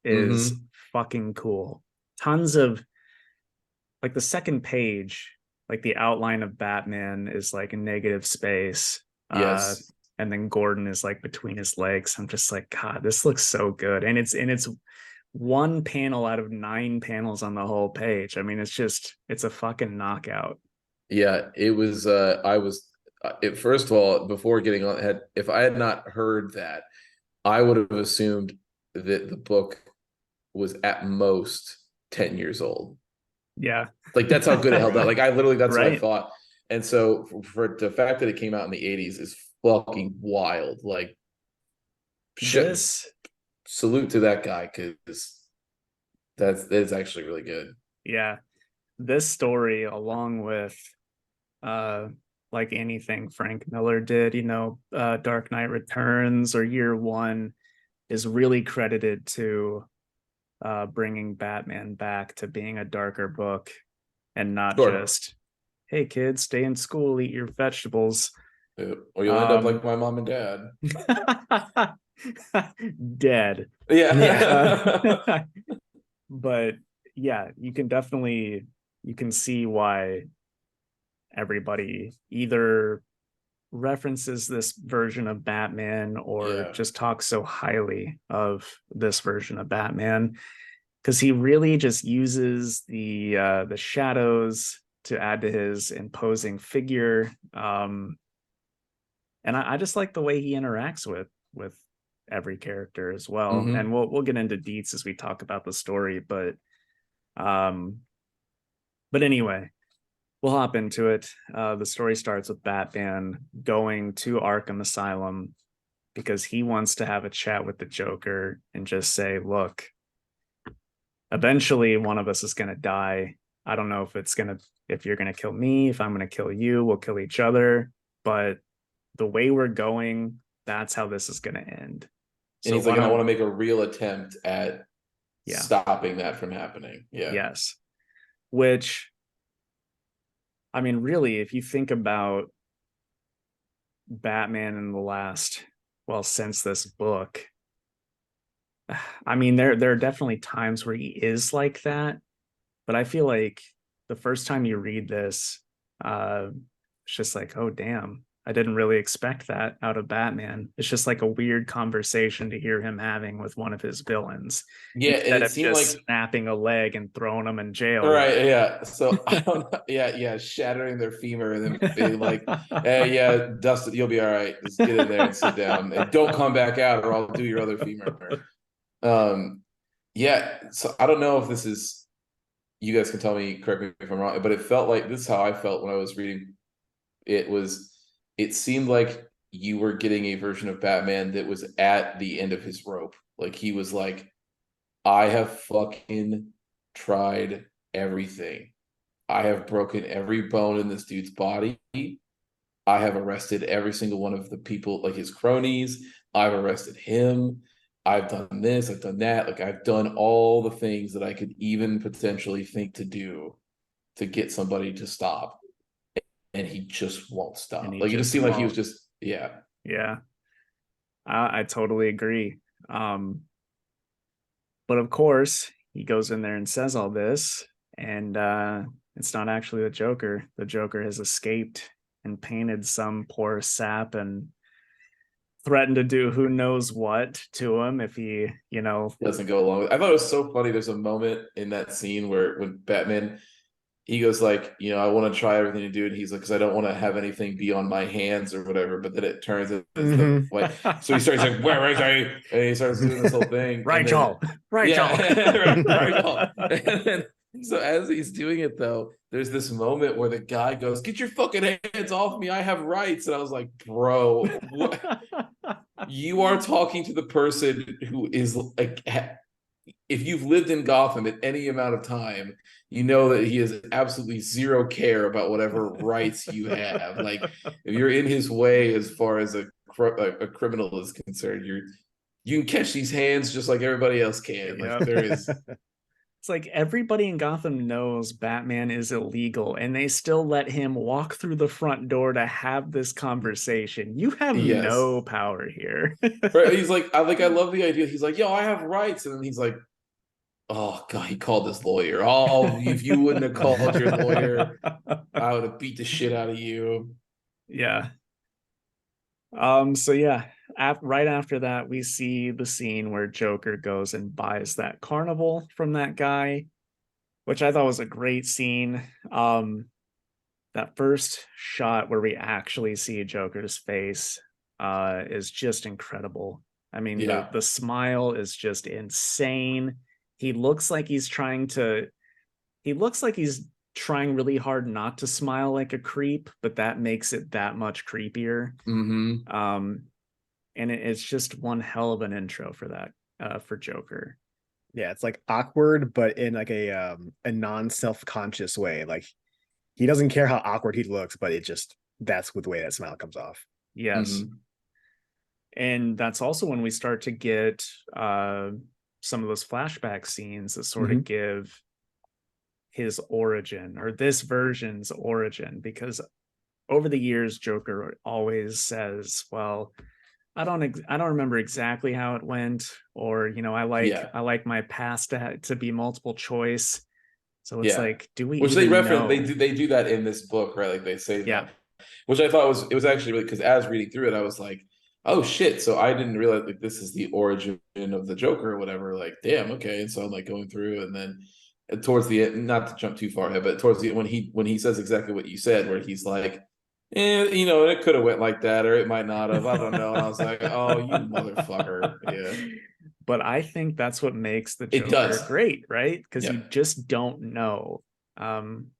is Mm-hmm. fucking cool. Tons of like the second page, like the outline of Batman is like a negative space. Uh Yes. and then Gordon is like between his legs. I'm just like, God, this looks so good. And it's one panel out of 9 panels on the whole page. I mean, it's a fucking knockout. Yeah, it was. I was. First of all, before getting on, had if I had not heard that, I would have assumed that the book was at most 10 years old. Yeah. Like that's how good it held up. Like I literally, that's what I Right. thought. And so for the fact that it came out in the '80s is fucking wild. Like, should This, salute to that guy because that is actually really good. yeah, this story, along with uh like anything Frank Miller did, Dark Knight Returns or Year One, is really credited to bringing Batman back to being a darker book and not Sure. just, hey kids, stay in school, eat your vegetables. Or you'll end up like Um, my mom and dad. dead. Yeah. But yeah, you can see why everybody either references this version of Batman or Yeah. just talks so highly of this version of Batman because he really just uses the shadows to add to his imposing figure. And I just like the way he interacts with every character as well. And Hmm. we'll get into deets as we talk about the story, um but anyway, we'll hop into it. The story starts with Batman going to Arkham Asylum because he wants to have a chat with the Joker and just say, look, eventually one of us is going to die. I don't know if you're going to kill me, if I'm going to kill you, we'll kill each other. But the way we're going, that's how this is going to end. And So he's like, why and I want don't, to make a real attempt at yeah, stopping that from happening. Yeah. yes. Which, I mean, really, if you think about Batman in the since this book, I mean, there are definitely times where he is like that, but I feel like the first time you read this, it's just like, oh damn, I didn't really expect that out of Batman. It's just like a weird conversation to hear him having with one of his villains Yeah. And instead it of seemed just like, snapping a leg and throwing him in jail. all Like, right. Yeah. So I don't know. Yeah. Yeah. Shattering their femur and then being like, hey, yeah, Dustin, you'll be all right. Just get in there and sit down and don't come back out or I'll do your other femur. Um, yeah. So I don't know if this is, you guys can tell me, correct me if I'm wrong, but it felt like this is how I felt when I was reading. It was, it seemed like you were getting a version of Batman that was at the end of his rope. Like he was like, I have fucking tried everything. I have broken every bone in this dude's body. I have arrested every single one of the people, like his cronies. I've arrested him. I've done this, I've done that, like I've done all the things that I could even potentially think to do to get somebody to stop, and he just won't And stop. he Like it just just seemed like he was won't. just, yeah. Yeah, I totally agree. But of course, he goes in there and says all this, and it's not actually the Joker. The Joker has escaped and painted some poor sap and threatened to do who knows what to him if he, Doesn't go along with. I thought it was so funny. There's a moment in that scene where when Batman, he goes like, I want to try everything to do, and he's like, because I don't want to have anything be on my hands or whatever. But then it turns into the Mhm. way. So he starts like, where is he? And he starts doing this whole thing, and then Rachel, Rachel. yeah, right, right. And then so as he's doing it though, there's this moment where the guy goes, "Get your fucking hands off me! I have rights." And I was like, "Bro, what? You are talking to the person who is like." If you've lived in Gotham at any amount of time, you know that he has absolutely zero care about whatever rights you have. Like, if you're in his way as far as a criminal is concerned, you can catch these hands just like everybody else can. Like, Yep. there is, It's like everybody in Gotham knows Batman is illegal, and they still let him walk through the front door to have this conversation. You have yes, no power here. right. He's like, I love the idea. He's like, yo, I have rights, and then he's like, oh god, he called his lawyer. Oh, if you wouldn't have called your lawyer, I would have beat the shit out of you. Yeah. So yeah, right after that, we see the scene where Joker goes and buys that carnival from that guy, which I thought was a great scene. That first shot where we actually see Joker's face is just incredible. I mean, the Yeah. the smile is just insane. He looks like he's trying to he looks like he's trying really hard not to smile like a creep, but that makes it that much creepier. Mm-hmm. Um, and it's just one hell of an intro for that for Joker. Yeah, it's like awkward, but in like a non-self-conscious way. Like he doesn't care how awkward he looks, but it just that's the way that smile comes off. Yes. Mm-hmm. And that's also when we start to get some of those flashback scenes that sort of Mhm. give his origin or this version's origin, because over the years Joker always says, well, I don't remember exactly how it went, or Yeah. I like my past to be multiple choice. So it's Yeah. like, do we Which they even reference, know? they do that in this book, right? Like they say Yeah. that, which I thought it was actually really, because as reading through it, I was like, oh shit. So I didn't realize like this is the origin of the Joker or whatever. Like, damn, okay. And so I'm like going through, and then towards the end, not to jump too far ahead, but towards the when he says exactly what you said, where he's like, it could have went like that, or it might not have. I don't know. And I was like, oh, you motherfucker. Yeah. But I think that's what makes the It Joker does. great, right? Because you Yeah. just don't know. Um,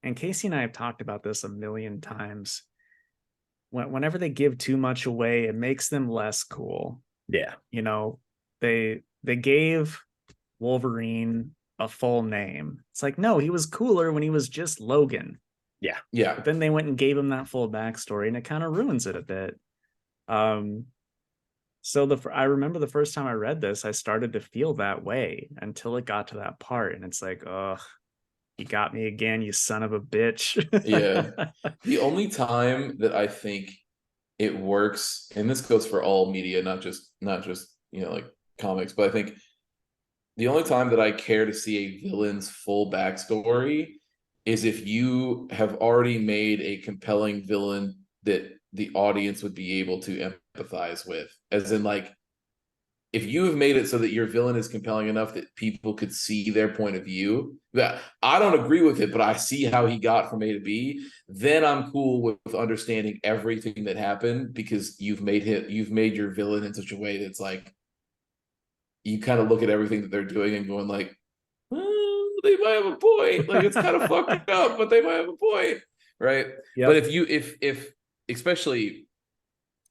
and Casey and I have talked about this a million times. Whenever they give too much away, it makes them less cool. Yeah. You know, they gave Wolverine a full name. It's like, no, he was cooler when he was just Logan. Yeah. Yeah. But then they went and gave him that full backstory, and it kind of ruins it a bit. Um, so I remember the first time I read this, I started to feel that way until it got to that part, and it's like, oh, you got me again, you son of a bitch. Yeah. The only time that I think it works, and this goes for all media, not just like comics, but I think the only time that I care to see a villain's full backstory is if you have already made a compelling villain that the audience would be able to empathize with. As in, like, if you have made it so that your villain is compelling enough that people could see their point of view, that I don't agree with it, but I see how he got from A to B, then I'm cool with understanding everything that happened, because you've made your villain in such a way that's like, you kind of look at everything that they're doing and going like, well, they might have a point. Like, it's kind of fucked up, but they might have a point, right? Yep. But if especially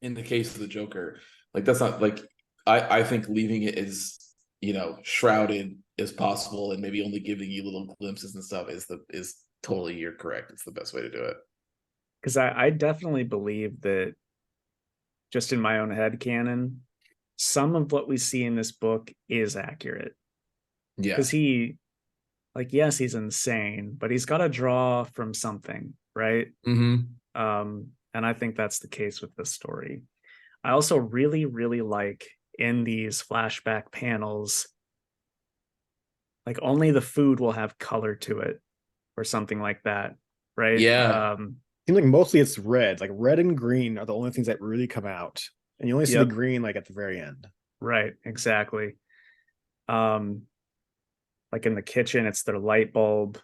in the case of the Joker, like that's not like, I think leaving it as shrouded as possible and maybe only giving you little glimpses and stuff is totally, you're correct. It's the best way to do it. Because I definitely believe that, just in my own head canon, some of what we see in this book is accurate. Yeah. Because he, like, yes, he's insane, but he's got to draw from something, right? And I think that's the case with this story. I also really, really like in these flashback panels, like only the food will have color to it or something like that, right? Yeah. Seems like mostly it's red. Like red and green are the only things that really come out. And you only see the green like at the very end. Right, exactly. Like in the kitchen, it's their light bulb.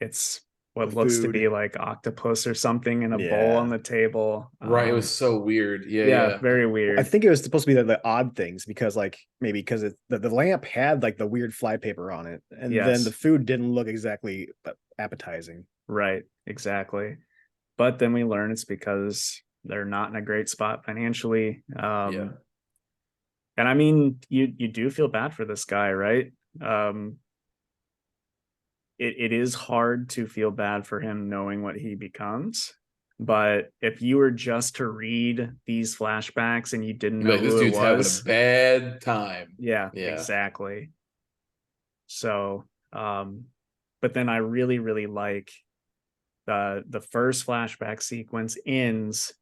It's what The looks to be food. like octopus or something in a bowl Yeah. on the table. Right. It was so weird. Yeah. Yeah, Yeah. very I weird. think it was supposed to be the odd things because like maybe because the lamp had like the weird flypaper on it, and then the Yes, food didn't look exactly appetizing. right, exactly. But then we learn it's because they're not in a great spot financially. Yeah. And I mean, you do feel bad for this guy, right? Um, it is hard to feel bad for him knowing what he becomes. But if you were just to read these flashbacks and you didn't You're know like, this who it dude's having a was, bad time. yeah, Yeah. exactly. So, but then I really, really like the first flashback sequence ends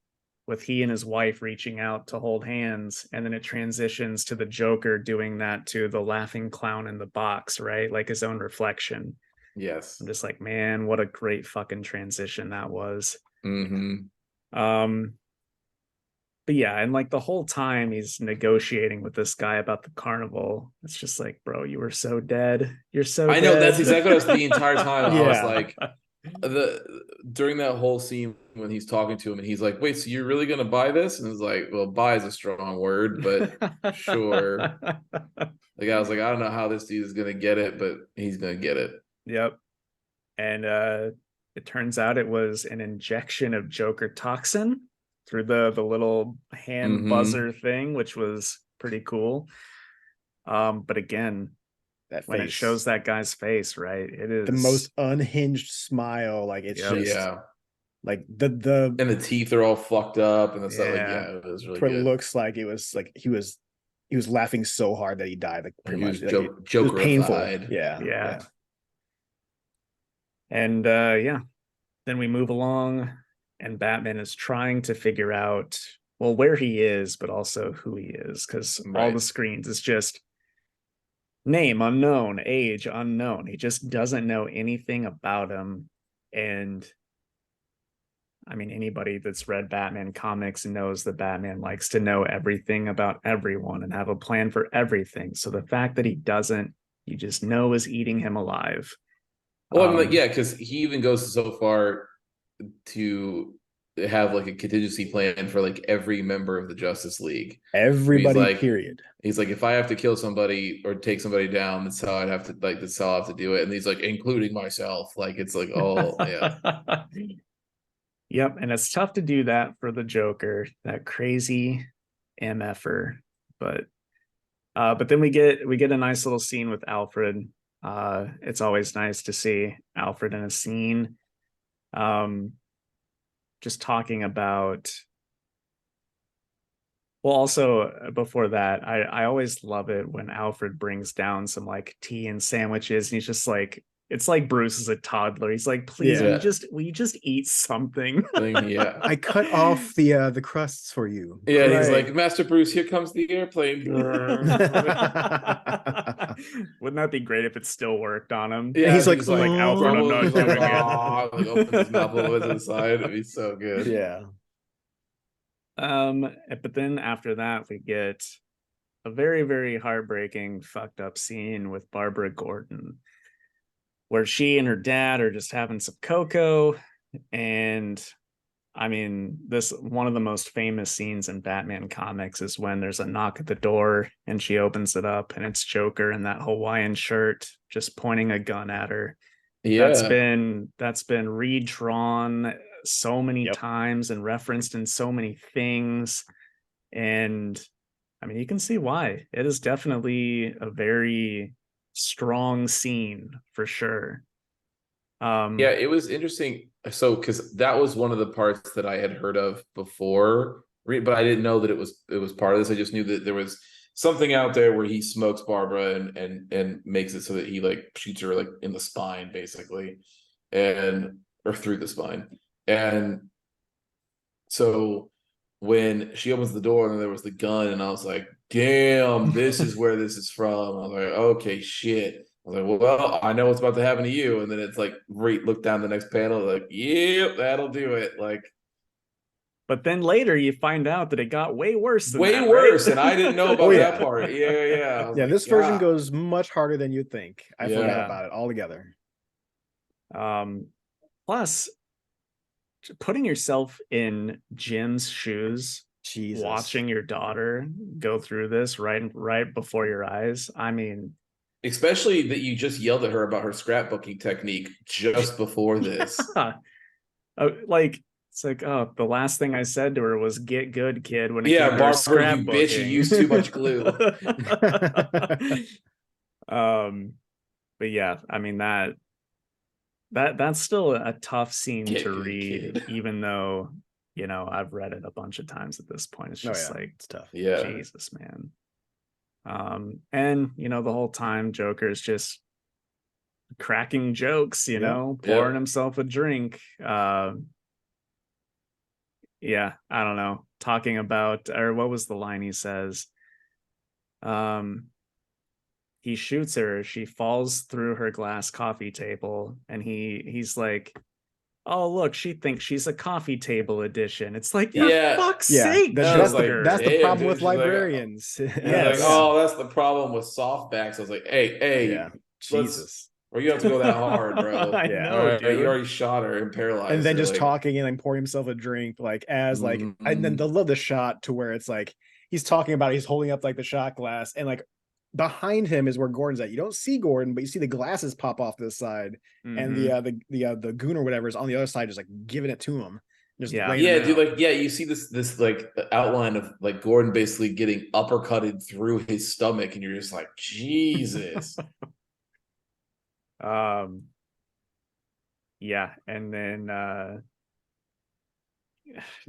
with he and his wife reaching out to hold hands, and then it transitions to the Joker doing that to the laughing clown in the box, right? Like his own reflection. Yes. I'm just like, man, what a great fucking transition that was. Mm-hmm. But yeah, and like the whole time he's negotiating with this guy about the carnival. It's just like, bro, you were so dead. You're so I know, that's dead. exactly what I was the entire time. I was Yeah. like, during that whole scene when he's talking to him and he's like, wait, so you're really gonna buy this? And it's like, well, buy is a strong word, but sure. Like I was like, I don't know how this dude is gonna get it, but he's gonna get it. Yep. And it turns out it was an injection of Joker toxin through the little hand buzzer thing, which was pretty cool. But again, That when it face. shows that guy's face, right? It is The most unhinged smile. Like it's Yep. just Yeah. like the And the teeth are all fucked up and it's like, Yeah. yeah, it was really it good. looks like it was like he was laughing so hard that he died. Like pretty He much. was Like, it was painful. Jokerified. Yeah. And yeah, then we move along and Batman is trying to figure out, well, where he is, but also who he is, because all the Right. screens is just name unknown, age unknown. He just doesn't know anything about him. And I mean, anybody that's read Batman comics knows that Batman likes to know everything about everyone and have a plan for everything. So the fact that he doesn't, you just know is eating him alive. Well, I'm like, yeah, because he even goes so far to have like a contingency plan for like every member of the Justice League. Everybody, like, period. He's like, if I have to kill somebody or take somebody down, that's how I'd have to like that's how I have to do it. And he's like, including myself. Like it's like, oh yeah. Yep, and it's tough to do that for the Joker, that crazy MFer. But then we get a nice little scene with Alfred. It's always nice to see Alfred in a scene. Just talking about, well, also before that, I always love it when Alfred brings down some like tea and sandwiches, and he's just like, it's like Bruce is a toddler. He's like, please, Yeah. will you just eat something? Yeah. I cut off the crusts for you. Yeah, he's Right. like, Master Bruce, here comes the airplane. Wouldn't that be great if it still worked on him? Yeah, he's like, Alfred, I'm not he's like, doing it. like opens his mouth a little bit to the side. It'd be so good. Yeah. But then after that, we get a very, very heartbreaking, fucked up scene with Barbara Gordon, where she and her dad are just having some cocoa. And I mean, this one of the most famous scenes in Batman comics is when there's a knock at the door and she opens it up and it's Joker in that Hawaiian shirt just pointing a gun at her. Yeah. That's been redrawn so many times and referenced in so many things. And I mean, you can see why. It is definitely a very strong scene for sure. Yeah, it was interesting. So, because that was one of the parts that I had heard of before, but I didn't know that it was part of this. I just knew that there was something out there where he smokes Barbara and makes it so that he like shoots her like in the spine basically, and or through the spine. And so when she opens the door and there was the gun, and I was like, damn, this is where this is from. I was like, okay, shit. I was like, well, I know what's about to happen to you. And then it's like, right, look down the next panel, like, yep, that'll do it. Like, but then later you find out that it got way worse than way that, worse, right? and I didn't know about that part. Yeah. I was Yeah, like, this version God. goes much harder than you'd think. I Yeah. forgot about it altogether. Plus, putting yourself in Jim's shoes, Jesus. watching your daughter go through this right before your eyes. I mean, Especially that you just yelled at her about her scrapbooking technique just before this. like it's like, oh, the last thing I said to her was "get good, kid." When it Yeah, came to her Barbara, you bitch, you scrapbooking. used too much glue. But yeah, I mean that's still a tough scene Get to good, read, kid. even though, you know, I've read it a bunch of times at this point. It's just like, it's tough. Yeah. Jesus, man. And you know, the whole time Joker's just cracking jokes, you know, pouring himself a drink. Yeah, I don't know, talking about, or what was the line he says? He shoots her, she falls through her glass coffee table, and he's like, oh, look, she thinks she's a coffee table edition. It's like, for fuck's sake, that's Joker. the problem with She's like, librarians. like, oh, that's the problem with softbacks. I was like, hey, Jesus. Or you have to go that hard, bro. I know, right, dude. you already shot her and paralyzed and then her, just like, talking and like pouring himself a drink, like as like, and then I love the shot to where it's like he's talking about, he's holding up like the shot glass, and like behind him is where Gordon's at. You don't see Gordon, but you see the glasses pop off this side, and the goon or whatever is on the other side, just like giving it to him. Just dude, like, you see this like outline of like Gordon basically getting uppercutted through his stomach, and you're just like, Jesus. Yeah, and then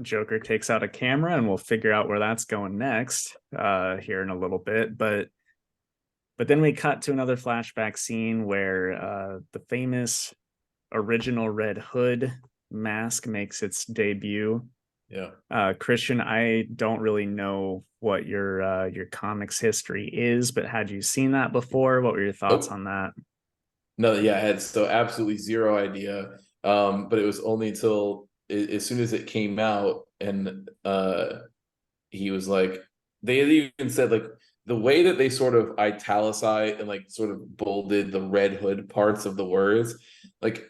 Joker takes out a camera, and we'll figure out where that's going next here in a little bit. But then we cut to another flashback scene where the famous original Red Hood mask makes its debut. Yeah. Christian, I don't really know what your comics history is, but had you seen that before? What were your thoughts on that? No, yeah, I had so absolutely zero idea. But it was only until as soon as it came out, and he was like, they even said like the way that they sort of italicized and like sort of bolded the Red Hood parts of the words, like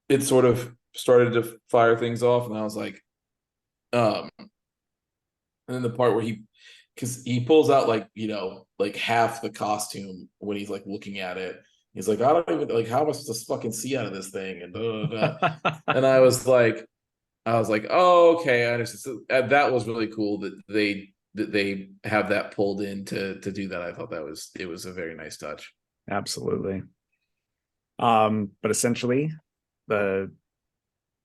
it sort of started to fire things off, and I was like, and then the part where because he pulls out like, you know, like half the costume when he's like looking at it. He's like, I don't even, like, how am I supposed to fucking see out of this thing? And blah, blah, blah. And I was like, oh, okay, I understand. So, that was really cool that they have that pulled in to do that. I thought it was a very nice touch. Absolutely. But essentially, the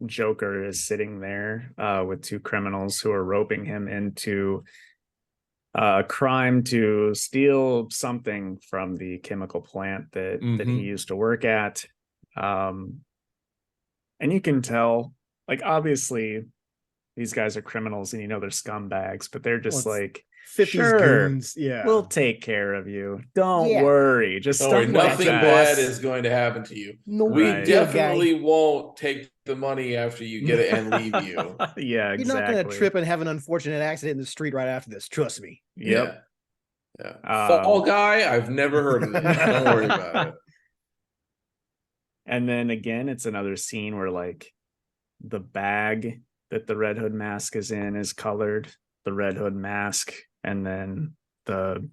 Joker is sitting there with two criminals who are roping him into crime to steal something from the chemical plant that he used to work at. And you can tell, like, obviously these guys are criminals and, you know, they're scumbags, but they're just like, 50s sure, goons. Yeah, we'll take care of you. Don't worry. Just don't worry, nothing like bad is going to happen to you. No, we definitely won't take the money after you get it and leave you. Yeah, exactly. You're not going to trip and have an unfortunate accident in the street right after this. Trust me. Yep. Yeah. Fall Guy, I've never heard of this. Don't worry about it. And then again, it's another scene where like the bag that the Red Hood mask is in is colored, the Red Hood mask, and then the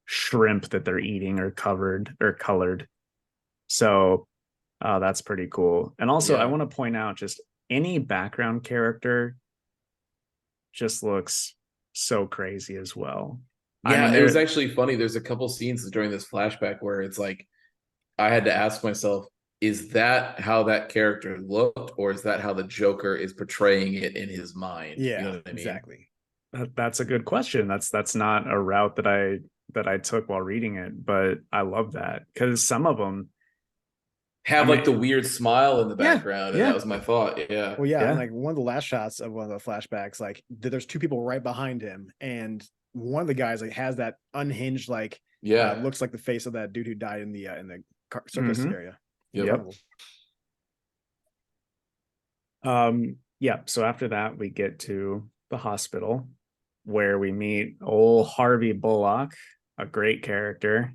shrimp that they're eating are colored. So that's pretty cool. And also, I want to point out, just any background character just looks so crazy as well. Yeah, I mean, it was actually funny. There's a couple scenes during this flashback where it's like, I had to ask myself, is that how that character looked, or is that how the Joker is portraying it in his mind? Yeah, you know what I mean? Exactly. That's a good question. That's not a route that I that I took while reading it, but I love that because some of them Have like the weird smile in the Yeah, background, and yeah. that was my thought. Yeah. Well, yeah, and Yeah. like one of the last shots of one of the flashbacks, like there's two people right behind him, and one of the guys like has that unhinged, like Yeah. looks like the face of that dude who died in the circus Mhm. area. Yep. Yeah, so after that we get to the hospital where we meet old Harvey Bullock, a great character.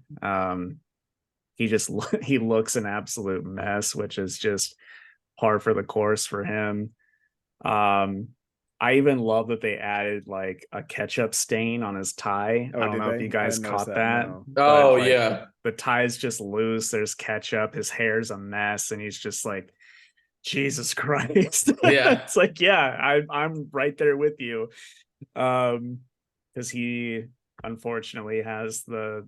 He just he looks an absolute mess, which is just par for the course for him. Um, I even love that they added like a ketchup stain on his tie. Oh, I don't did know if they? you I guys didn't notice caught that. that, No. but Oh like yeah. the tie's just loose. There's ketchup. His hair's a mess, and he's just like, Jesus Christ. Yeah. It's like, yeah, I'm right there with you. Because he unfortunately has the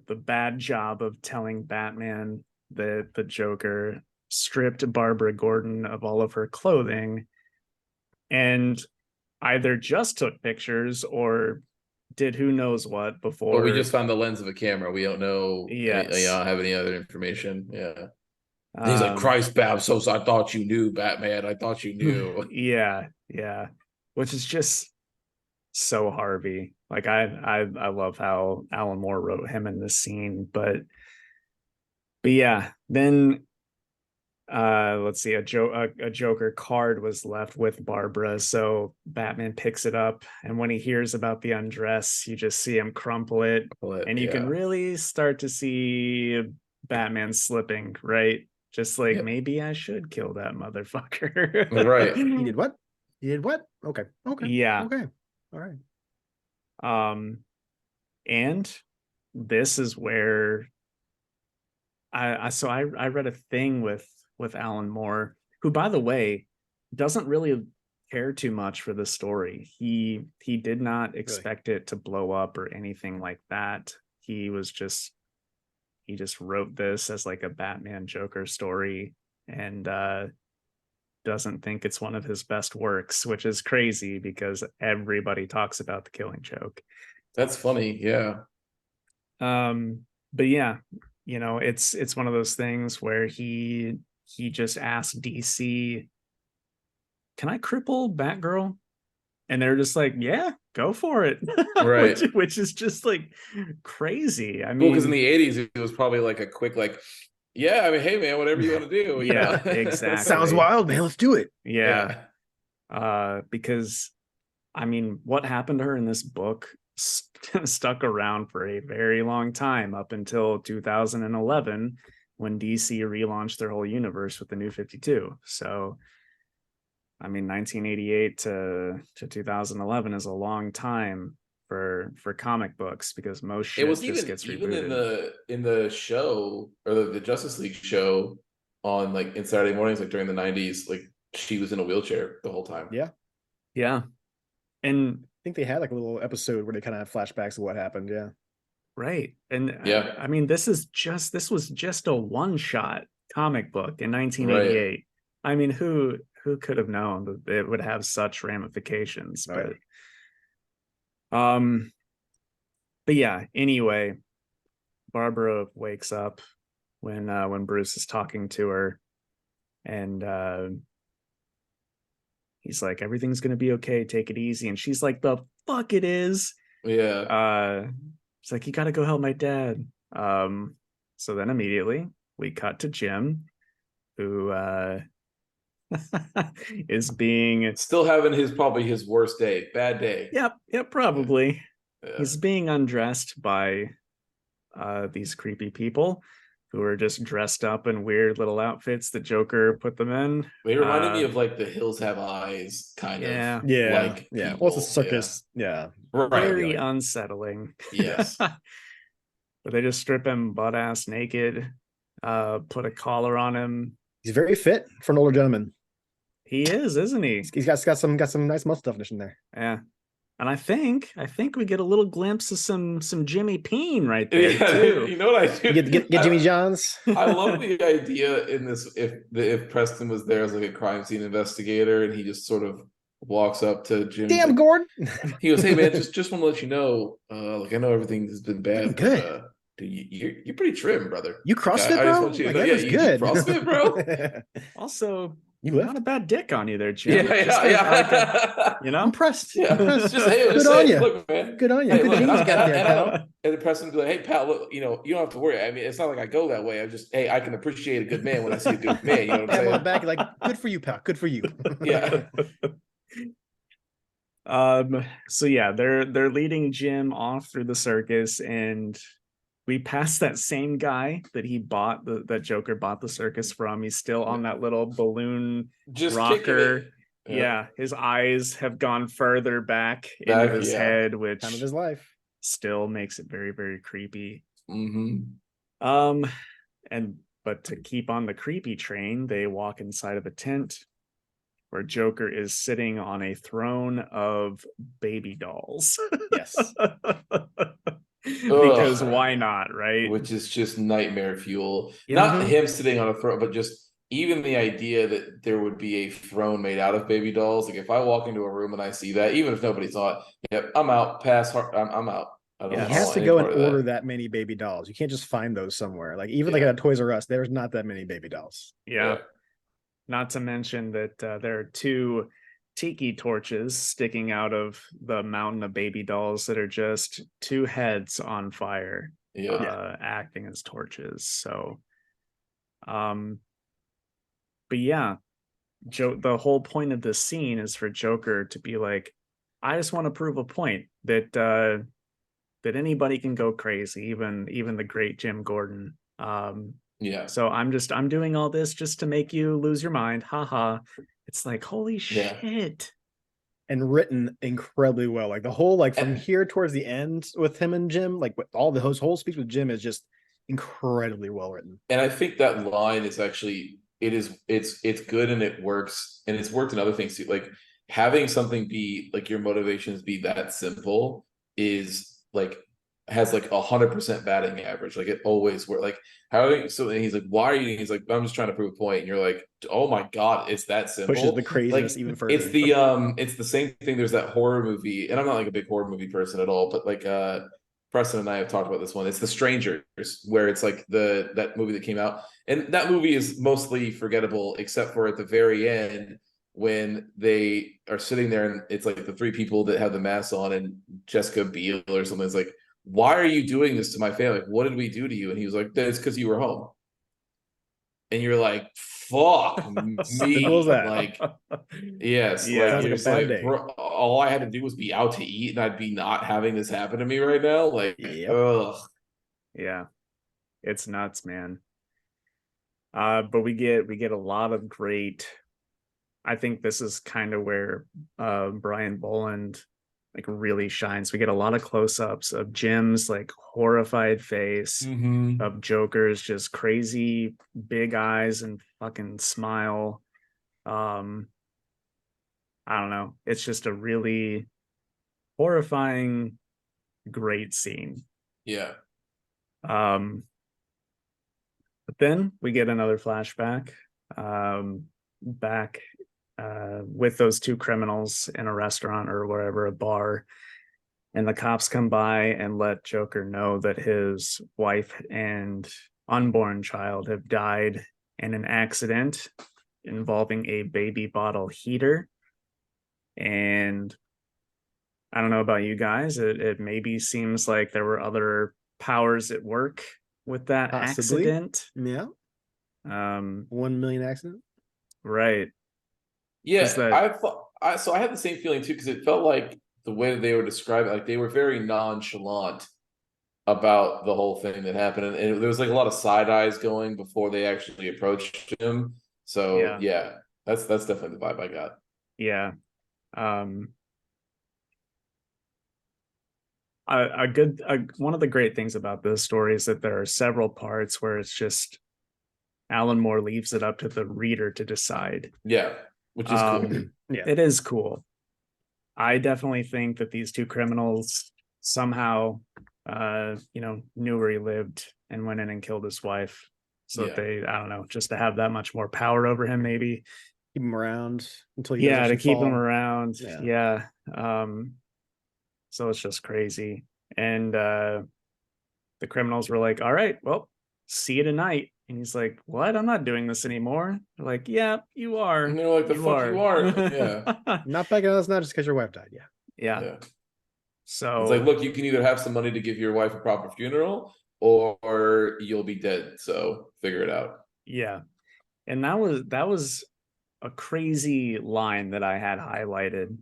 bad job of telling Batman that the Joker stripped Barbara Gordon of all of her clothing and either just took pictures or did who knows what But we before. just found the lens of a camera. We don't know. I Yes. don't have any other information. Yeah. And he's like, Um, Christ, Bab, so I thought you knew, Batman. I thought you knew. yeah, yeah. Which is just so Harvey. Like I love how Alan Moore wrote him in this scene, but yeah, then let's see, a Joker card was left with Barbara, so Batman picks it up, and when he hears about the undress, you just see him crumple it, and you can really start to see Batman slipping, right? Just like, maybe I should kill that motherfucker. Right. He did what? He did what? Okay. Yeah. Okay. All right. And this is where I read a thing with Alan Moore, who, by the way, doesn't really care too much for the story. He did not expect it to blow up or anything like that. He just wrote this as like a Batman Joker story, and doesn't think it's one of his best works, which is crazy because everybody talks about the Killing Joke. That's funny. Yeah. But yeah, it's one of those things where he just asked DC, can I cripple Batgirl? And they're just like, yeah, go for it. Right. which is just like crazy. I Well, because in mean, the 80s, it was probably like a quick, like, yeah, I mean, hey, man, whatever you want to do. Yeah, exactly. Sounds wild, man. Let's do it. Yeah. Because I mean, what happened to her in this book stuck around for a very long time, up until 2011 when DC relaunched their whole universe with the New 52. So I mean, 1988 to 2011 is a long time for comic books because most shit It was just even gets even rebooted. in the show, or the Justice League show on like in Saturday mornings, like during the 90s, like she was in a wheelchair the whole time. Yeah. Yeah. And I think they had like a little episode where they kind of have flashbacks of what happened. Yeah. right. And Yeah. I mean, this was just a one-shot comic book in 1988. Right. I mean, who could have known that it would have such ramifications? Right. But yeah, anyway, Barbara wakes up when Bruce is talking to her, and he's like, everything's gonna be okay, take it easy. And she's like, the fuck it is. Yeah. It's like, you gotta go help my dad. So then immediately we cut to Jim, who is being Still having probably his worst day, bad day. Yep, probably. Yeah. He's being undressed by these creepy people who are just dressed up in weird little outfits that Joker put them in. They reminded me of like the Hills Have Eyes kind Yeah. of like Yeah. people. Well, it's a circus. Yeah. Right. Very unsettling. Yes. But they just strip him butt ass naked, put a collar on him. He's very fit for an older gentleman. He is, isn't he? He's got some nice muscle definition there. Yeah. And I think we get a little glimpse of some Jimmy Peen right there too. You know what I do? Get Jimmy Johns. I love the idea in this if Preston was there as like a crime scene investigator and he just sort of walks up to Jim. Damn, Like, Gordon. he goes, "Hey man, just want to let you know, like I know everything has been bad, but good. dude, you're pretty trim, brother. You Like, CrossFit, I just bro? want you to Like know, that yeah, was you good. CrossFit, bro. Also, You lift? not a bad dick on you there, Yeah, Jim. yeah. You know? Impressed. Yeah, Impressed. just hey, Good just on say, you. look, man. Good on you. Hey, Good look, genes you got there, and pal. and then Preston be like, hey, pal, look, you don't have to worry. I mean, it's not like I go that way. I just, hey, I can appreciate a good man when I see a good man. You know what I'm Pat him on the saying? back, like, good for you, pal. Good for you. Yeah. So yeah, they're leading Jim off through the circus, and we passed that same guy that that Joker bought the circus from. He's still on that little balloon Just kicking rocker. it. Yeah, his eyes have gone further back into Back, his yeah. head, Time which of his life. still makes it very, very creepy. Mm-hmm. But to keep on the creepy train, they walk inside of a tent where Joker is sitting on a throne of baby dolls. Yes. Because Ugh. why not, right? Which is just nightmare fuel. Yeah. Not him sitting on a throne, but just even the idea that there would be a throne made out of baby dolls. Like if I walk into a room and I see that, even if nobody saw it, yep, I'm out. I'm out. I He don't has want to any go and part of order that. that many baby dolls. You can't just find those somewhere. Like even like Yeah. at a Toys R Us, there's not that many baby dolls. Yeah. Not to mention that there are two tiki torches sticking out of the mountain of baby dolls that are just two heads on fire, acting as torches. So, but yeah, the whole point of this scene is for Joker to be like, I just want to prove a point that that anybody can go crazy, even the great Jim Gordon. So I'm doing all this just to make you lose your mind. Haha. It's like, holy shit. And written incredibly well. Like the whole, like from here towards the end with him and Jim, like with all the whole speech with Jim is just incredibly well written. And I think that line is actually it's good and it works, and it's worked in other things too. Like having something be like your motivations be that simple is like has like 100% batting average. Like it always works. Like so and he's like, why are you? He's like, I'm just trying to prove a point. And you're like, oh my god, it's that simple. Pushes the craziness like, even further. It's the same thing. There's that horror movie, and I'm not like a big horror movie person at all, but like Preston and I have talked about this one. It's The Strangers, where it's like that movie that came out, and that movie is mostly forgettable, except for at the very end when they are sitting there and it's like the three people that have the masks on, and Jessica Biel or something is like, "Why are you doing this to my family? Like, what did we do to you?" And he was like, "It's because you were home." And you're like, fuck me. Simple as that. Like, yes, Yeah. like Sounds like you're a just bad like, day. bro, all I had to do was be out to eat, and I'd be not having this happen to me right now. Like, ugh. Yeah, it's nuts, man. But we get a lot of great. I think this is kind of where Brian Boland like really shines. We get a lot of close-ups of Jim's like horrified face, of Joker's just crazy big eyes and fucking smile. I don't know. It's just a really horrifying, great scene. Yeah. But then we get another flashback back with those two criminals in a restaurant or wherever, a bar. And the cops come by and let Joker know that his wife and unborn child have died in an accident involving a baby bottle heater. And I don't know about you guys, it maybe seems like there were other powers at work with that accident. Yeah. 1 million accident. Right. Yeah, so I had the same feeling too, because it felt like the way that they were describing, like they were very nonchalant about the whole thing that happened, and there was like a lot of side eyes going before they actually approached him. So yeah, that's definitely the vibe I got. Yeah. One of the great things about this story is that there are several parts where it's just Alan Moore leaves it up to the reader to decide. Yeah, which is cool. It is cool. I definitely think that these two criminals somehow knew where he lived and went in and killed his wife, so that they, I don't know, just to have that much more power over him, maybe. Keep him around until he does Yeah, to actually keep him fall. around. Yeah. Yeah. So it's just crazy. And the criminals were like, all right, well, see you tonight. And he's like, what? I'm not doing this anymore. They're like, yeah, you are. And they're like, the You fuck you are. are. Yeah. Not backing out. It's not just because your wife died. Yeah. Yeah. Yeah. It's like, So look, you can either have some money to give your wife a proper funeral or you'll be dead. So figure it out. yeah. And that was a crazy line that I had highlighted.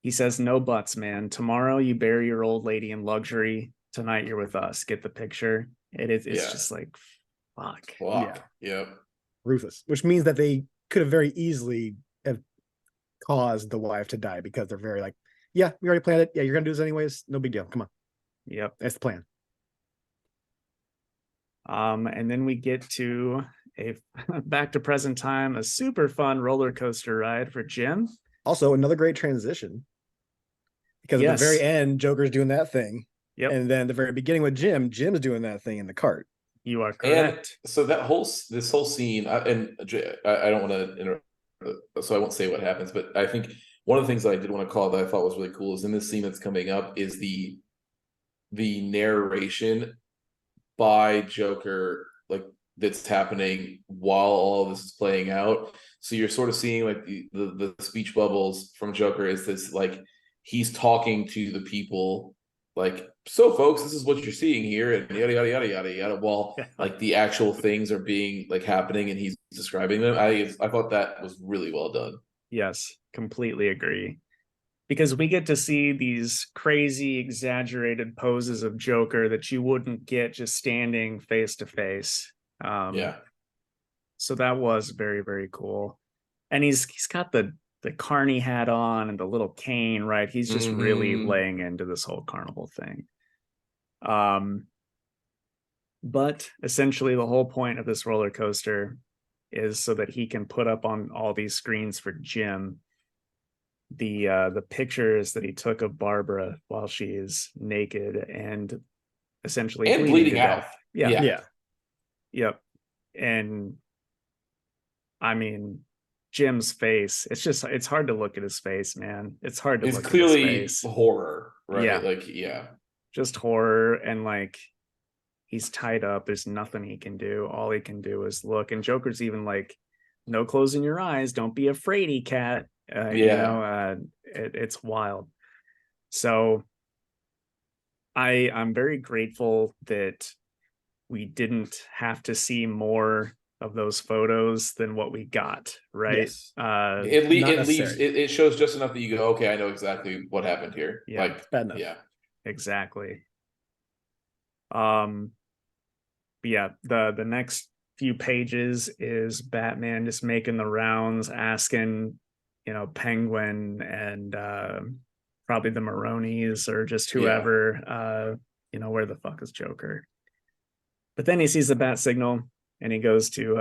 He says, no buts, man. Tomorrow you bury your old lady in luxury. Tonight you're with us. Get the picture. It's Yeah. just like, fuck. Fuck. Yep. Ruthless, which means that they could have very easily have caused the wife to die because they're very like, yeah, we already planned it. Yeah, you're gonna do this anyways. No big deal. Come on, Yep. that's the plan. And then we get to a back to present time, a super fun roller coaster ride for Jim. Also, another great transition because at the very end, Joker's doing that thing, Yep. and then the very beginning with Jim's doing that thing in the cart. You are correct. And so this whole scene, I don't want to interrupt, so I won't say what happens, but I think one of the things that I did want to call that I thought was really cool is in this scene that's coming up is the narration by Joker, like that's happening while all of this is playing out. So you're sort of seeing like the speech bubbles from Joker is this like he's talking to the people like, so folks, this is what you're seeing here, and yada yada yada yada yada. While like the actual things are being like happening, and he's describing them. I thought that was really well done. Yes, completely agree. Because we get to see these crazy, exaggerated poses of Joker that you wouldn't get just standing face to face. Yeah. So that was very, very cool. And he's got the carny hat on and the little cane, right? He's just really laying into this whole carnival thing. But essentially the whole point of this roller coaster is so that he can put up on all these screens for Jim the pictures that he took of Barbara while she is naked and essentially and bleeding bleeding to out. death. Yeah. Yep. And I mean, Jim's face, it's hard to look at his face, man. It's hard to It's look clearly at his face. horror, right? Yeah. Like, yeah. Just horror, and like he's tied up. There's nothing he can do. All he can do is look. And Joker's even like, no closing your eyes. Don't be a fraidy cat. It's wild. So I'm very grateful that we didn't have to see more of those photos than what we got, right? Yes. It shows just enough that you go, okay, I know exactly what happened here. Yeah, like bad enough. Yeah, exactly. But yeah, the next few pages is Batman just making the rounds, asking, Penguin and probably the Maronis or just whoever, where the fuck is Joker? But then he sees the bat signal and he goes to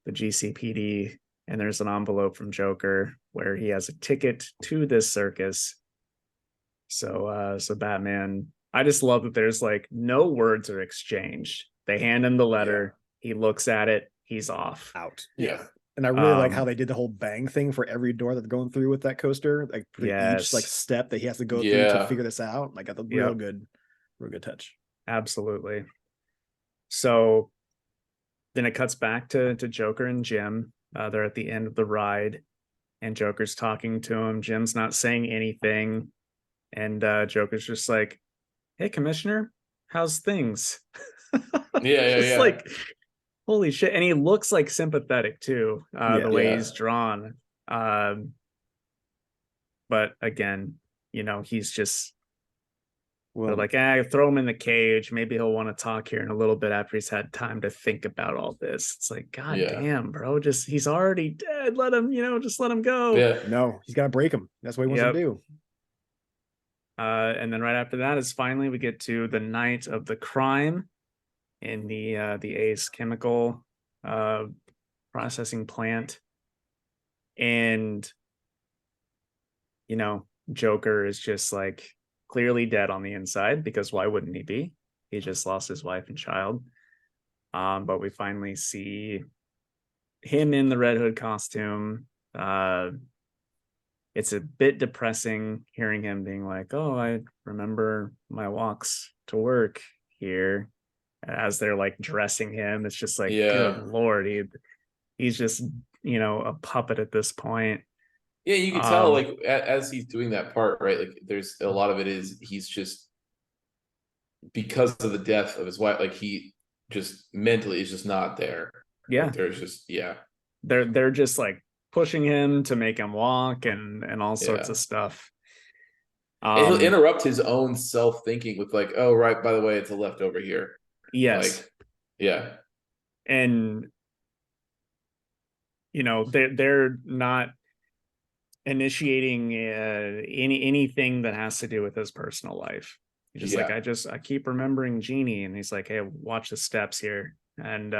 the GCPD, and there's an envelope from Joker where he has a ticket to this circus. So Batman, I just love that there's like no words are exchanged. They hand him the letter. He looks at it. He's off. Out. Yeah. And I really like how they did the whole bang thing for every door that's going through with that coaster, like for each like step that he has to go through to figure this out. Like, a real good touch. Absolutely. So then it cuts back to Joker and Jim. They're at the end of the ride, and Joker's talking to him. Jim's not saying anything, and Joker's just like, "Hey, Commissioner, how's things?" Like, holy shit. And he looks like sympathetic too, the way he's drawn. But again, he's just they're like, throw him in the cage. Maybe he'll want to talk here in a little bit after he's had time to think about all this. It's like, God damn, bro. He's already dead. Let him, just let him go. Yeah. No, he's got to break him. That's what he wants to do. And then right after that is finally we get to the night of the crime in the Ace chemical processing plant. And, Joker is just like clearly dead on the inside, because why wouldn't he be? He just lost his wife and child. But we finally see him in the Red Hood costume. It's a bit depressing hearing him being like, "Oh, I remember my walks to work here," as they're like dressing him. It's just like, good Yeah. lord, he's just a puppet at this point. Yeah, you can tell Um, like as he's doing that part, right? Like there's a lot of it is he's just because of the death of his wife, like he just mentally is just not there. yeah, Like there's just they're just like pushing him to make him walk and all sorts yeah. of stuff. And he'll Um, interrupt his own self thinking with like, oh right, by the way, it's a leftover here. yes, Like, yeah. and they're not initiating anything that has to do with his personal life. He's just like, Yeah. I keep remembering Jeannie, and he's like, hey, watch the steps here, and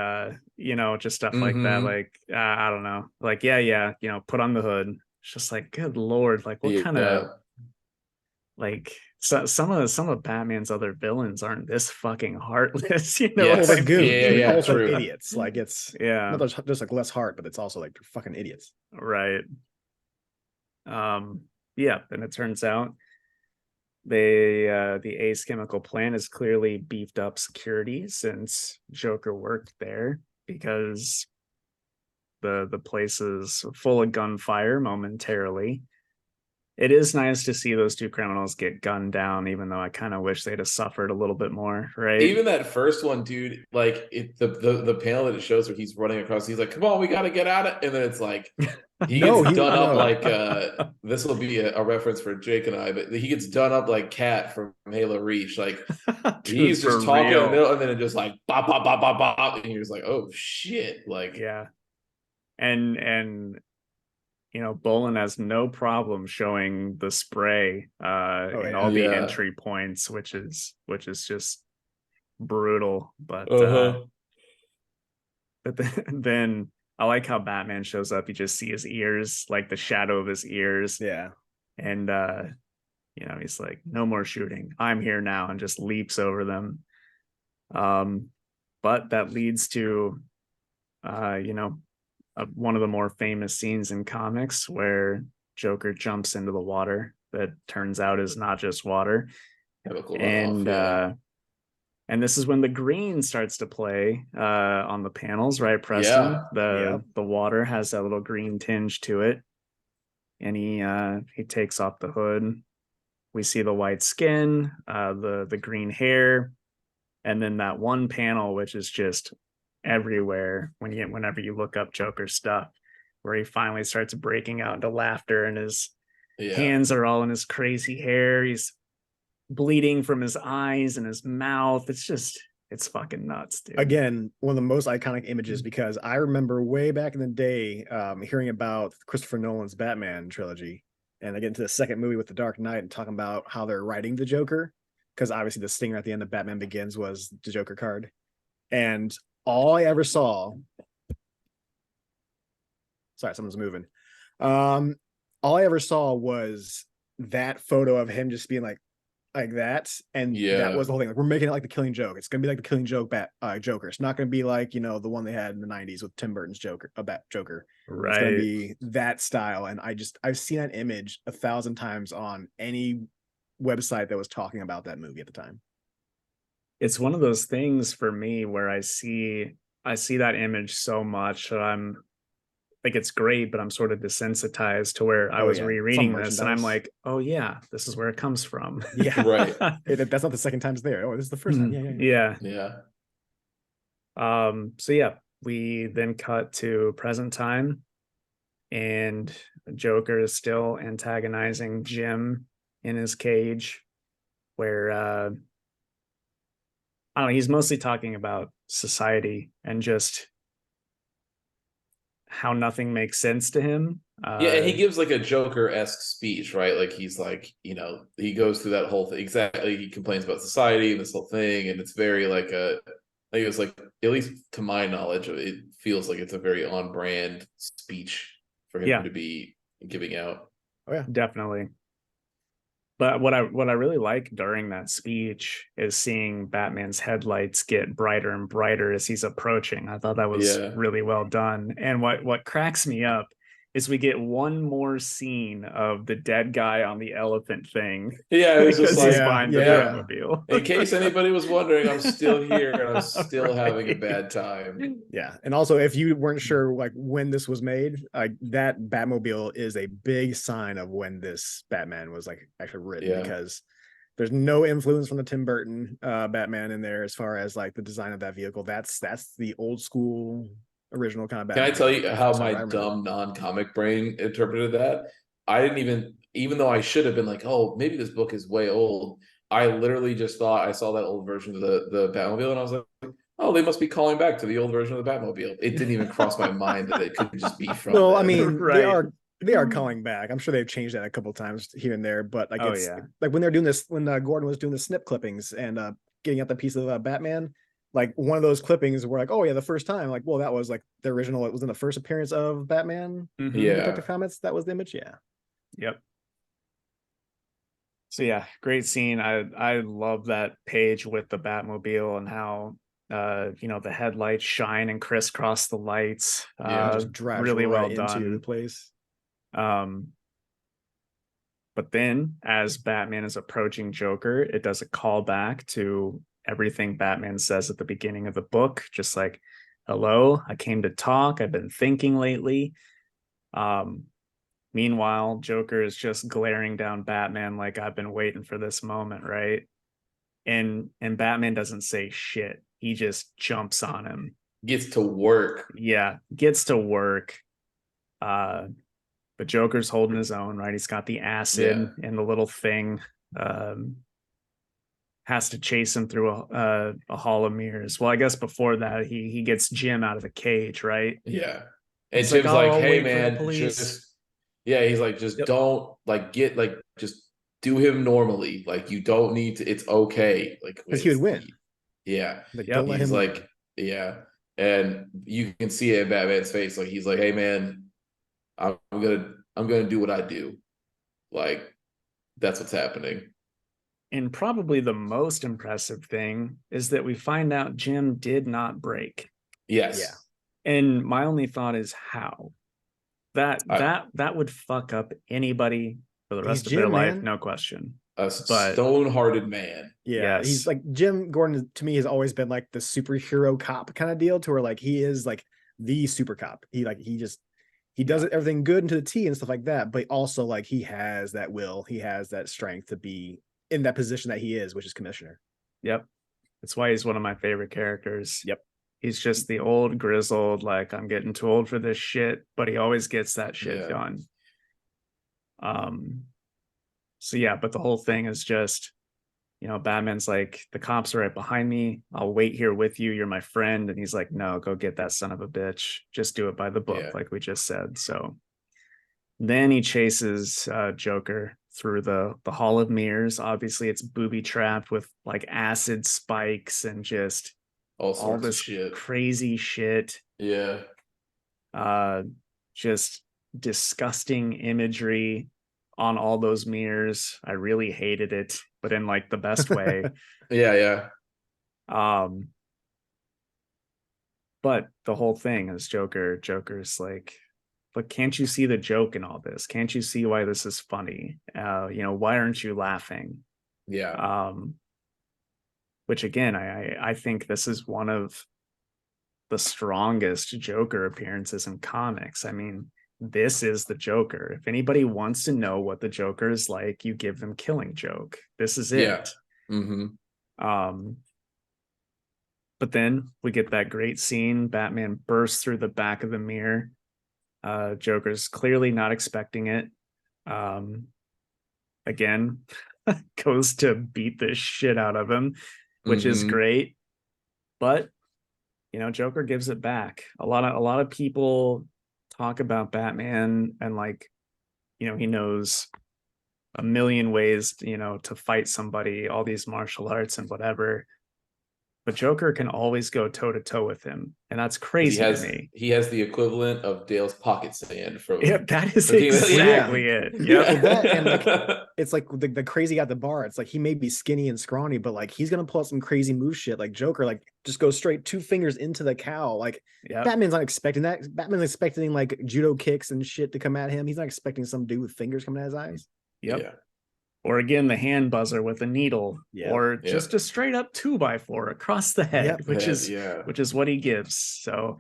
just stuff like that. Mm-hmm. Like, I don't know, like, yeah, put on the hood. It's just like, good lord, like, what kind of Yeah. like some of Batman's other villains aren't this fucking heartless, Well, what they're I Yes. good. mean? Yeah, They're yeah, also true. idiots. Like it's Yeah, not just like less heart, but it's also like they're fucking idiots. right. Yeah, and it turns out the Ace Chemical plant has clearly beefed up security since Joker worked there, because the place is full of gunfire momentarily. It is nice to see those two criminals get gunned down, even though I kind of wish they'd have suffered a little bit more, right? Even that first one, dude, like the panel that it shows where he's running across, he's like, come on, we gotta get out of it. And then it's like he No, gets he done up no. like this will be a reference for Jake and I, but he gets done up like Cat from Halo Reach. Like Dude, he's for just talking in the real. middle, and then it just like bop, bop, bop, bop, bop, and you're just like, oh shit. Like, Yeah. And Bolin has no problem showing the spray Oh in all yeah. the yeah. entry points, which is just brutal. Uh-huh. But then I like how Batman shows up. You just see his ears, like the shadow of his ears, Yeah. and he's like, "No more shooting. I'm here now," and just leaps over them. But that leads to one of the more famous scenes in comics where Joker jumps into the water that turns out is not just water. Chemical runoff, And yeah. this is when the green starts to play on the panels, right, Preston? Yeah. The water has that little green tinge to it. And he takes off the hood. We see the white skin, the green hair, and then that one panel which is just everywhere whenever you look up Joker stuff, where he finally starts breaking out into laughter and his Yeah. hands are all in his crazy hair. He's bleeding from his eyes and his mouth. It's fucking nuts, dude. Again, one of the most iconic images because I remember way back in the day hearing about Christopher Nolan's Batman trilogy, and they get into the second movie with The Dark Knight and talking about how they're writing the Joker, because obviously the stinger at the end of Batman Begins was the Joker card, and all I ever saw. Sorry, someone's moving. Um, all I ever saw was that photo of him just being like that, and that Yeah. was the whole thing. Like, we're making it like the Killing Joke. It's gonna be like the Killing Joke Joker. It's not gonna be like the one they had in the '90s with Tim Burton's Joker. It's gonna Right. be that style. And I've seen that image 1,000 times on any website that was talking about that movie at the time. It's one of those things for me where I see that image so much that I'm like, it's great, but I'm sort of desensitized to where I Oh was yeah, some rereading this and I'm merchandise. like, oh yeah, this is where it comes from. Yeah, Right. that's not the second time it's there. Oh, this is the first time. Yeah. Yeah. Yeah. So yeah, we then cut to present time, and Joker is still antagonizing Jim in his cage, where I don't know, he's mostly talking about society and just how nothing makes sense to him. Yeah, and he gives like a Joker-esque speech, right? Like he's like, he goes through that whole thing. Exactly. He complains about society and this whole thing, and it's very like it was like, at least to my knowledge, it feels like it's a very on-brand speech for him Yeah, to be giving out. Oh yeah. definitely. But what I really like during that speech is seeing Batman's headlights get brighter and brighter as he's approaching. I thought that was Yeah. really well done. And what cracks me up is we get one more scene of the dead guy on the elephant thing Yeah, it was just because he's like, behind the yeah. Batmobile. In case anybody was wondering, I'm still here and I'm still having a Right. bad time. Yeah, and also if you weren't sure like when this was made, that Batmobile is a big sign of when this Batman was like actually written Yeah. because there's no influence from the Tim Burton Batman in there as far as like the design of that vehicle. That's the old school original kind of Can I Batmobile. tell you how As far my as I remember. dumb non-comic brain interpreted that? I didn't even though I should have been like, oh, maybe this book is way old. I literally just thought I saw that old version of the Batmobile and I was like, oh, they must be calling back to the old version of the Batmobile. It didn't even cross my mind that it could just be from No, I then. mean Right. they are calling back. I'm sure they've changed that a couple times here and there, but like Oh, it's yeah. like when they're doing this when Gordon was doing the snip clippings and getting out the piece of Batman, like one of those clippings were like, oh yeah, the first time, like, well, that was like the original. It was in the first appearance of Batman Mhm. Yeah. Detective Comics. That was the image. Yeah. Yep. So yeah, great scene. I love that page with the Batmobile and how the headlights shine and crisscross the lights. Yeah, Just drives Really right well into done. the place. But then as Batman is approaching Joker, it does a callback to everything Batman says at the beginning of the book, just like, hello, I came to talk. I've been thinking lately. Meanwhile, Joker is just glaring down Batman like I've been waiting for this moment, right? And Batman doesn't say shit. He just jumps on him. gets to work. Yeah, gets to work. But Joker's holding his own, right? He's got the acid and the little thing. Has to chase him through a hall of mirrors. Well, I guess before that, he gets Jim out of the cage, right? Yeah. And He's like, Jim's "Oh, like, I'll hey wait for the man, police." yeah, he's like, just Yep. don't like get like just do him normally. Like you don't need to, it's okay. Like Because he would win. Yeah. Like, Yep. don't let He's him like, win. yeah. And you can see it in Batman's face. Like he's like, hey man, I'm gonna do what I do. Like that's what's happening. And probably the most impressive thing is that we find out Jim did not break. Yes. Yeah. And my only thought is how that I- that would fuck up anybody for the He's rest of their Jim, life, man. no question. A But stone-hearted man. Yeah, yes, he's like Jim Gordon to me has always been like the superhero cop kind of deal to where like he is like the super cop. He does it everything good and to the T and stuff like that, but also like he has that will, he has that strength to be in that position that he is, which is commissioner. yep. That's why he's one of my favorite characters. Yep. He's just the old grizzled, like I'm getting too old for this shit, but he always gets that shit Yeah. done. So yeah, but the whole thing is just, Batman's like, the cops are right behind me. I'll wait here with you. You're my friend. And he's like, no, go get that son of a bitch. Just do it by the book, Yeah. like we just said. So then he chases Joker through the Hall of Mirrors. Obviously, it's booby trapped with like acid spikes and just All all sorts of this shit. crazy shit. Yeah. Just disgusting imagery on all those mirrors. I really hated it, but in like the best way. Yeah. But the whole thing is Joker's like, but can't you see the joke in all this? Can't you see why this is funny? Why aren't you laughing? Yeah. Which again, I think this is one of the strongest Joker appearances in comics. I mean, this is the Joker. If anybody wants to know what the Joker is like, you give them Killing Joke. This is it. Yeah. Mm-hmm. But then we get that great scene. Batman bursts through the back of the mirror. Joker's clearly not expecting it. Again, goes to beat the shit out of him, which is great. But Joker gives it back. A lot of people talk about Batman and like, he knows a million ways, to fight somebody, all these martial arts and whatever. but Joker can always go toe to toe with him, and that's 'Cause crazy to me. he has the equivalent of Dale's pocket sand Yep, from that is King of the- exactly it. Yep. Well, that and like it's like the crazy guy at the bar. It's like he may be skinny and scrawny, but like he's gonna pull out some crazy move shit. Like Joker, like just goes straight 2 fingers into the cow. Like Yep. Batman's not expecting that. Batman's expecting like judo kicks and shit to come at him. He's not expecting some dude with fingers coming at his eyes. Yep. Yeah. Or again, the hand buzzer with a needle, Yep. or Yep. just a straight up 2x4 across the head, Yep. which is yeah. which is what he gives. So,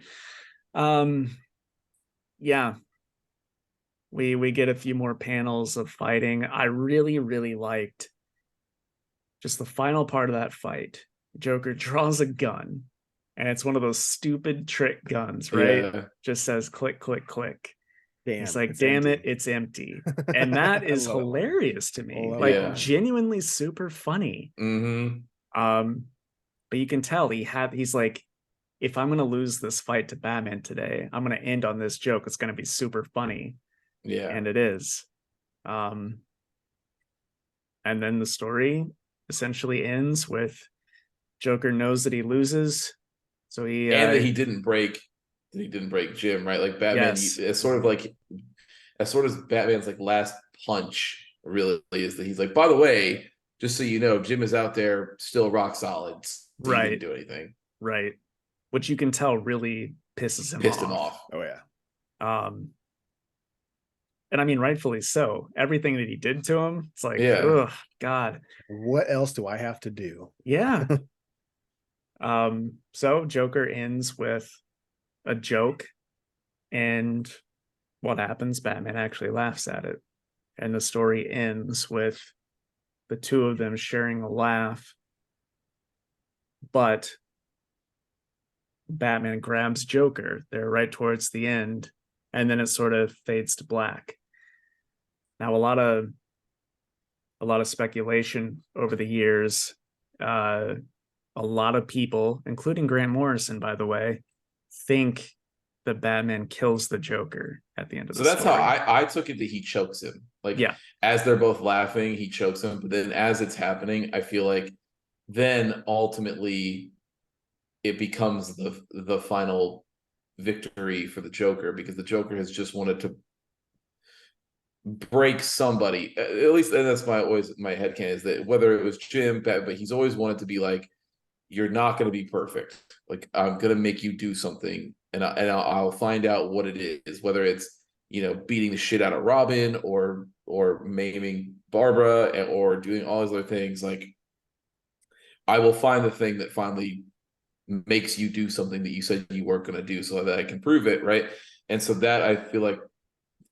yeah, we get a few more panels of fighting. I really liked just the final part of that fight. Joker draws a gun, and it's one of those stupid trick guns, right? Yeah. Just says click, click, click. Damn. He's like, it's damn it, empty. it's empty. And that I is love that line. hilarious to me. love Like that line. genuinely super funny. Mm-hmm. But you can tell he's like, if I'm gonna lose this fight to Batman today, I'm gonna end on this joke. It's gonna be super funny. Yeah. And it is. And then the story essentially ends with Joker knows that he loses. So and that he didn't break Jim, right? Like Batman, Yes. it's sort of like as sort of Batman's like last punch really is that he's like, by the way, just so you know, Jim is out there still rock solid. So Right. He didn't do anything. Right. Which you can tell really pisses him Pissed off. him off. Oh yeah. And I mean, rightfully so. Everything that he did to him, it's like, Yeah. ugh, God. What else do I have to do? Yeah. So Joker ends with a joke, and what happens? Batman actually laughs at it. And the story ends with the two of them sharing a laugh. But Batman grabs Joker. They're right towards the end, and then it sort of fades to black. Now, a lot of speculation over the years. A lot of people, including Grant Morrison, by the way, think that Batman kills the Joker at the end of So the that's story. how I took it, that he chokes him. Like, Yeah. as they're both laughing, he chokes him. But then as it's happening, I feel like then ultimately it becomes the final victory for the Joker, because the Joker has just wanted to break somebody, at least. And that's my headcanon, is that whether it was Jim, but he's always wanted to be like, you're not going to be perfect. Like, I'm going to make you do something, and I'll find out what it is, whether it's, you know, beating the shit out of Robin or maiming Barbara or doing all these other things. Like, I will find the thing that finally makes you do something that you said you weren't going to do, so that I can prove it, right? And so that, I feel like,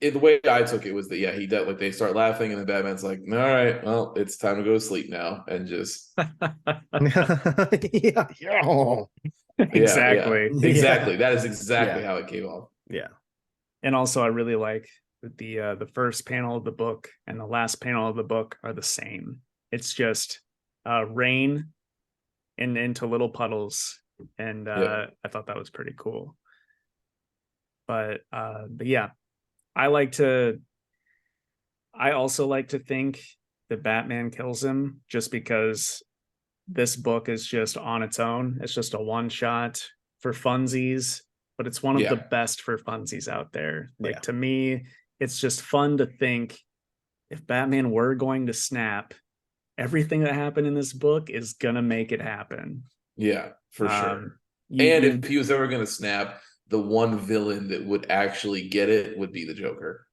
the way I took it was that, yeah, he did, like, they start laughing, and then Batman's like, all right, well, it's time to go to sleep now, and just yeah. Exactly. exactly. That is exactly Yeah. how it came off. Yeah. And also, I really like that the first panel of the book and the last panel of the book are the same. It's just rain into little puddles, and Yeah. I thought that was pretty cool. But yeah, I also like to think that Batman kills him, just because this book is just on its own. It's just a one shot for funsies, but it's one of the best for funsies out there. Like, to me, it's just fun to think, if Batman were going to snap, everything that happened in this book is gonna make it happen. Yeah, for sure. If he was ever going to snap, the one villain that would actually get it would be the Joker.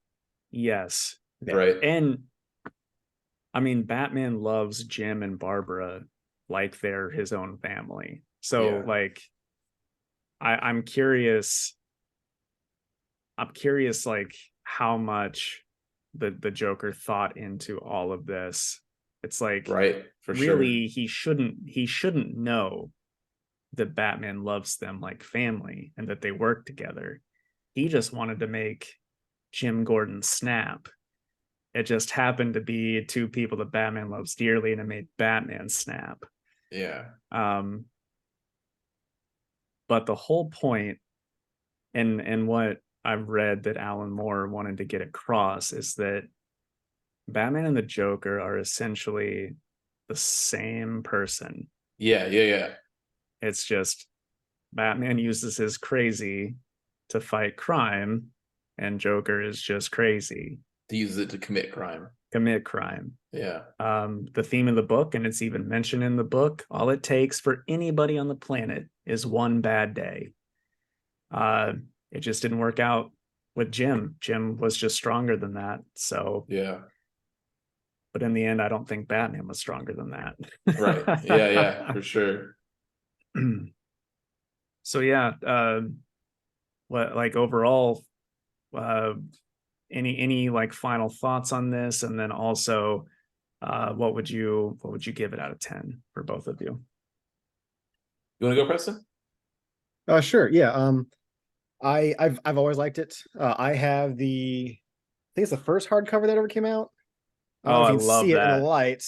Yes. Right. And I mean, Batman loves Jim and Barbara like they're his own family. So like, I'm curious like how much the Joker thought into all of this. It's like, right, for really, sure. he shouldn't know that Batman loves them like family and that they work together. He just wanted to make Jim Gordon snap. It just happened to be two people that Batman loves dearly, and it made Batman snap. Yeah. But the whole point, and what I've read that Alan Moore wanted to get across, is that Batman and the Joker are essentially the same person. Yeah. It's just Batman uses his crazy to fight crime, and Joker is just crazy. He uses it to commit crime. Commit crime. Yeah. The theme of the book, and it's even mentioned in the book, all it takes for anybody on the planet is one bad day. It just didn't work out with Jim. Jim was just stronger than that. So yeah. But in the end, I don't think Batman was stronger than that. Right. Yeah, for sure. So yeah, what like overall, any like final thoughts on this, and then also, what would you give it out of 10 for both of you? You want to go, Preston? Sure. Yeah. I've always liked it. I have I think it's the first hardcover that ever came out. I don't know I if you can love see it in the that. light,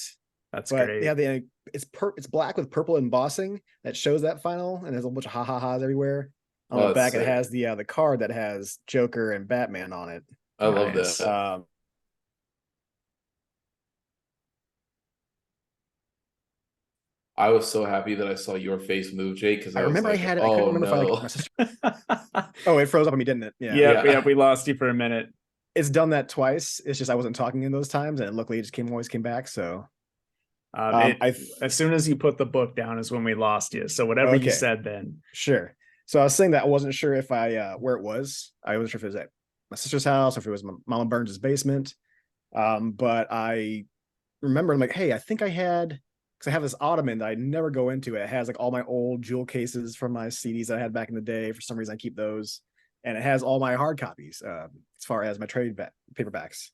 That's but great. yeah, it's black with purple embossing that shows that final, and there's a bunch of ha ha ha's everywhere. On the back, it has the card that has Joker and Batman on it. I love Nice. that. I was so happy that I saw your face move, Jake, because I I was remember I like, had it. I couldn't oh remember if I like no. my sister. Oh, it froze up on me, didn't it? Yeah. Yeah. We lost you for a minute. It's done that twice. It's just I wasn't talking in those times, and luckily it just always came back. So As soon as you put the book down is when we lost you. So whatever you Okay. said then. Sure. So I was saying that I wasn't sure if I where it was. I wasn't sure if it was at my sister's house or if it was Mama Burns' basement. But I remember I'm like, hey, I think I had because I have this ottoman that I never go into. It has like all my old jewel cases from my CDs that I had back in the day. For some reason, I keep those, and it has all my hard copies as far as my paperbacks.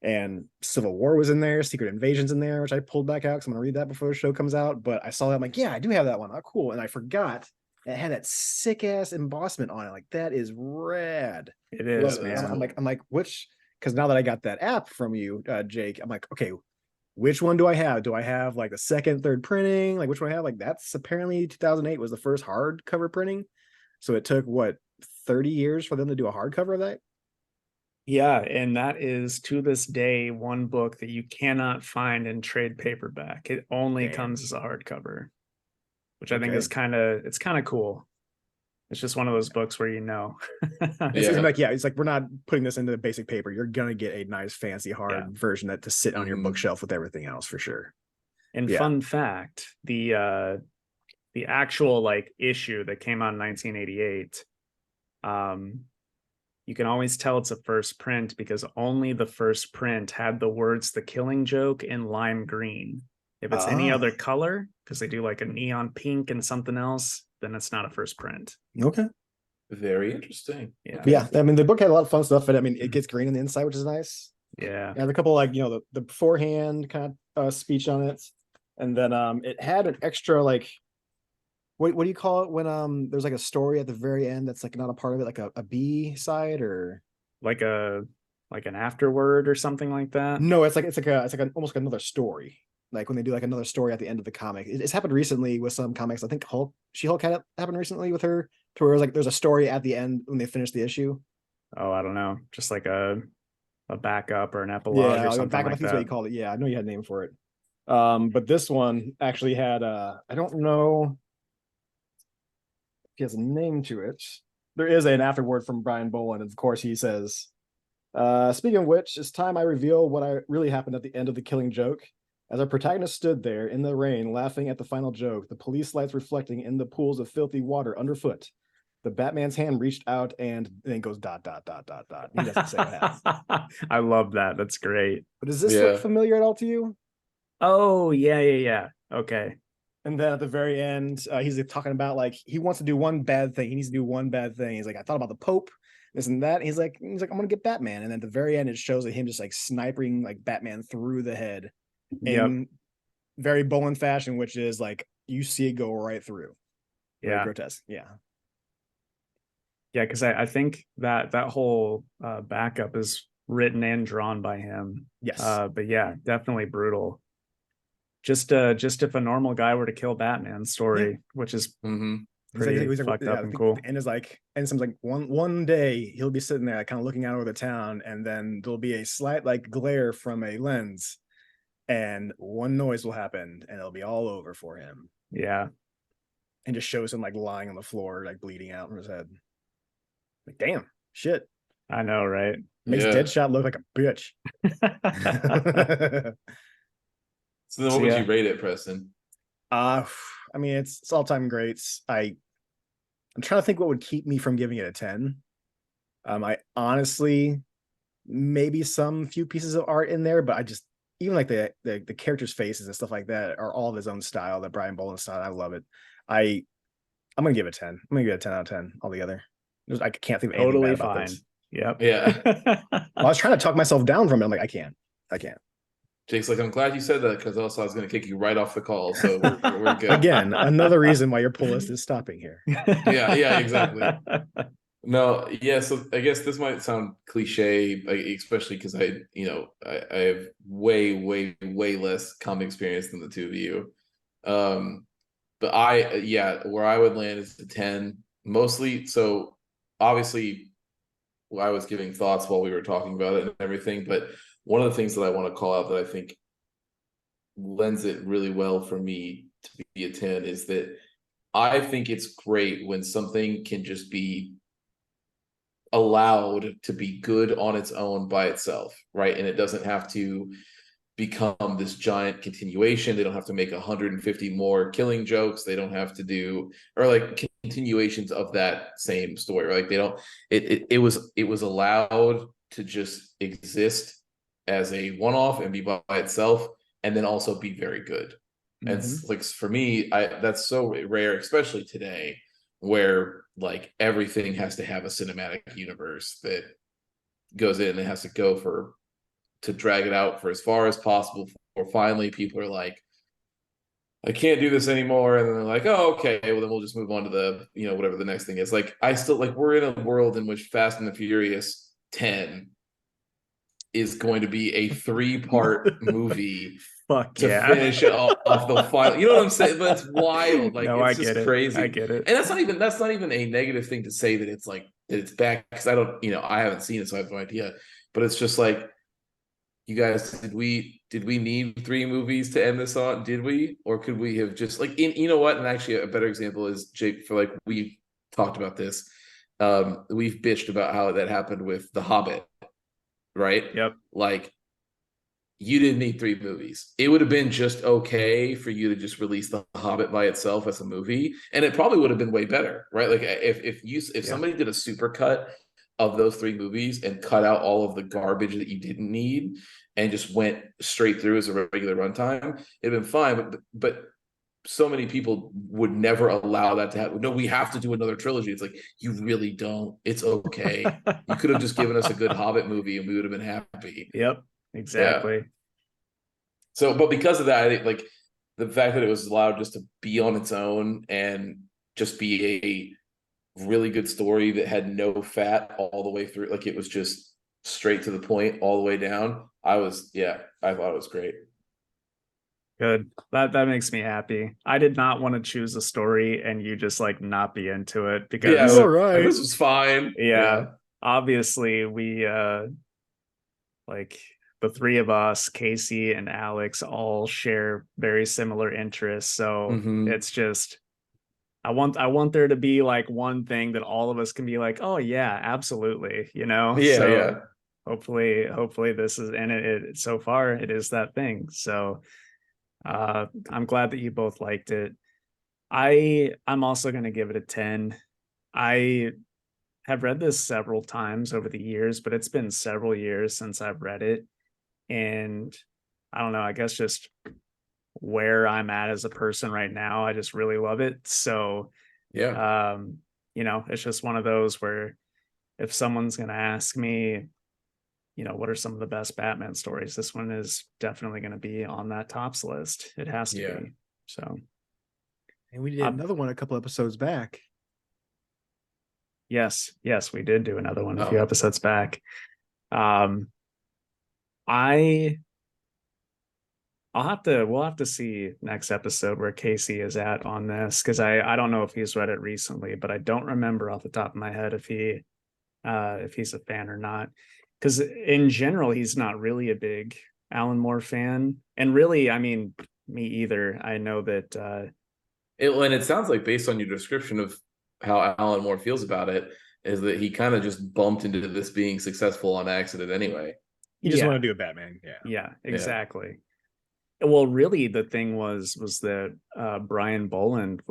And Civil War was in there, Secret Invasion's in there, which I pulled back out because I'm gonna read that before the show comes out. But I saw that, I'm like, yeah, I do have that one. Oh, cool. And I forgot it had that sick ass embossment on it. Like that is rad. It is, man. I'm like, which? Because now that I got that app from you, Jake, I'm like, okay, which one do I have? Do I have like the second, third printing? Like which one I have? Like that's apparently 2008 was the first hardcover printing. So it took what 30 years for them to do a hardcover of that. Yeah, and that is to this day one book that you cannot find in trade paperback. It only comes as a hardcover, which I think is kind of cool. It's just one of those books where It's like, yeah, it's like we're not putting this into the basic paper. You're gonna get a nice fancy hard version that to sit on your bookshelf with everything else for sure. And fun fact, the actual like issue that came out in 1988, you can always tell it's a first print because only the first print had the words "The Killing Joke" in lime green. If it's any other color, because they do like a neon pink and something else, then it's not a first print. Okay. Very interesting. Yeah. I mean, the book had a lot of fun stuff, but I mean, it gets green on the inside, which is nice. Yeah. It had a couple like, the beforehand kind of speech on it. And then it had an extra like what do you call it when there's like a story at the very end that's like not a part of it, like a B side or like an afterword or something like that? No, it's like almost like another story. Like when they do like another story at the end of the comic. It's happened recently with some comics. I think She-Hulk had it happened recently with her to where it was like there's a story at the end when they finish the issue. Oh, I don't know. Just like a backup or an epilogue or something backup, like I think is that. what you called it. Yeah, I know you had a name for it. But this one actually had I don't know if he has a name to it. There is an afterword from Brian Boland, and of course he says, speaking of which, it's time I reveal what really happened at the end of The Killing Joke. As our protagonist stood there in the rain, laughing at the final joke, the police lights reflecting in the pools of filthy water underfoot. The Batman's hand reached out and then goes ... He doesn't say what happened. I love that. That's great. But does this look familiar at all to you? Oh, yeah. Okay. And then at the very end, he's talking about like he wants to do one bad thing. He needs to do one bad thing. He's like, I thought about the Pope, this and that. And he's like, I'm gonna get Batman. And then at the very end, it shows him just like sniping like Batman through the head in very Boland fashion, which is like you see it go right through. Very grotesque. Yeah, because I think that whole backup is written and drawn by him. Yes. But yeah, definitely brutal. Just if a normal guy were to kill Batman story, which is pretty fucked up and cool. And it's like, and it's like one day he'll be sitting there kind of looking out over the town, and then there'll be a slight like glare from a lens, and one noise will happen, and it'll be all over for him. Yeah. and just shows him like lying on the floor, like bleeding out from his head. Like, damn, shit. I know, right? Makes Yeah. Deadshot look like a bitch. So then So, what would yeah. you rate it, Preston? I mean, it's all-time greats. I'm trying to think what would keep me from giving it a 10. I honestly, maybe some few pieces of art in there, but I just, even like the characters' faces and stuff like that are all of his own style, the Brian Boland style. I love it. I'm gonna give it 10. I'm gonna give it a 10 out of 10 altogether. I can't think of anything bad Totally about fine. this. Yep. Yeah. I was trying to talk myself down from it. I'm like, I can't. Jake's like, I'm glad you said that because also I was going to kick you right off the call. So we're good. Again, another reason why your pull list is stopping here. Yeah, exactly. No, yeah. So I guess this might sound cliche, like, especially because I have way less comic experience than the two of you. But where I would land is the 10 mostly. So obviously, I was giving thoughts while we were talking about it and everything. But one of the things that I want to call out that I think lends it really well for me to be a 10 is that I think it's great when something can just be allowed to be good on its own by itself, right? And it doesn't have to become this giant continuation. They don't have to make 150 more killing jokes. They don't have to do or like continuations of that same story. Like they don't. It was allowed to just exist as a one-off and be by itself, and then also be very good. And like for me, that's so rare, especially today, where like everything has to have a cinematic universe that goes in and it has to go to drag it out for as far as possible. Or finally, people are like, I can't do this anymore, and then they're like, oh, okay, well then we'll just move on to the whatever the next thing is. Like I still like we're in a world in which Fast and the Furious 10 is going to be a 3-part movie. Fuck To yeah. finish it off the final. You know what I'm saying? But it's wild. Like No, it's I just get it. crazy. I get it. And that's not even a negative thing to say that it's like that it's back because I don't, I haven't seen it, so I have no idea. But it's just like, you guys, did we need 3 movies to end this on? Did we? Or could we have just like you know what? And actually a better example is Jake, for like we talked about this. We've bitched about how that happened with The Hobbit, right? Yep. Like you didn't need 3 movies. It would have been just okay for you to just release The Hobbit by itself as a movie, and it probably would have been way better, right? Like if somebody did a super cut of those 3 movies and cut out all of the garbage that you didn't need and just went straight through as a regular runtime, it'd been fine. But so many people would never allow that to happen. No, we have to do another trilogy. It's like, you really don't. It's okay. You could have just given us a good Hobbit movie and we would have been happy. Yep. Exactly. Yeah. So, but because of that, I think like the fact that it was allowed just to be on its own and just be a really good story that had no fat all the way through, like it was just straight to the point all the way down. I thought it was great. Good. That makes me happy. I did not want to choose a story and you just like not be into it because all right. This was fine. Yeah. Obviously we like the 3 of us, Casey and Alex, all share very similar interests. So it's just I want there to be like one thing that all of us can be like, oh yeah, absolutely, Yeah. Hopefully this is, and it so far it is that thing. So I'm glad that you both liked it. I'm also going to give it a 10. I have read this several times over the years, but it's been several years since I've read it. And I don't know, I guess just where I'm at as a person right now, I just really love it. So, Yeah. it's just one of those where if someone's going to ask me, what are some of the best Batman stories, this one is definitely going to be on that tops list. It has to be. So, and we did another one a couple episodes back. Yes, we did do another one a few episodes back. We'll have to see next episode where Casey is at on this, because I don't know if he's read it recently, but I don't remember off the top of my head if he's a fan or not. Because in general, he's not really a big Alan Moore fan. And really, I mean, me either. I know that And it sounds like, based on your description of how Alan Moore feels about it, is that he kind of just bumped into this being successful on accident anyway. He just Yeah. wanted to do a Batman. Yeah. Yeah, exactly. Well, really, the thing was that Brian Boland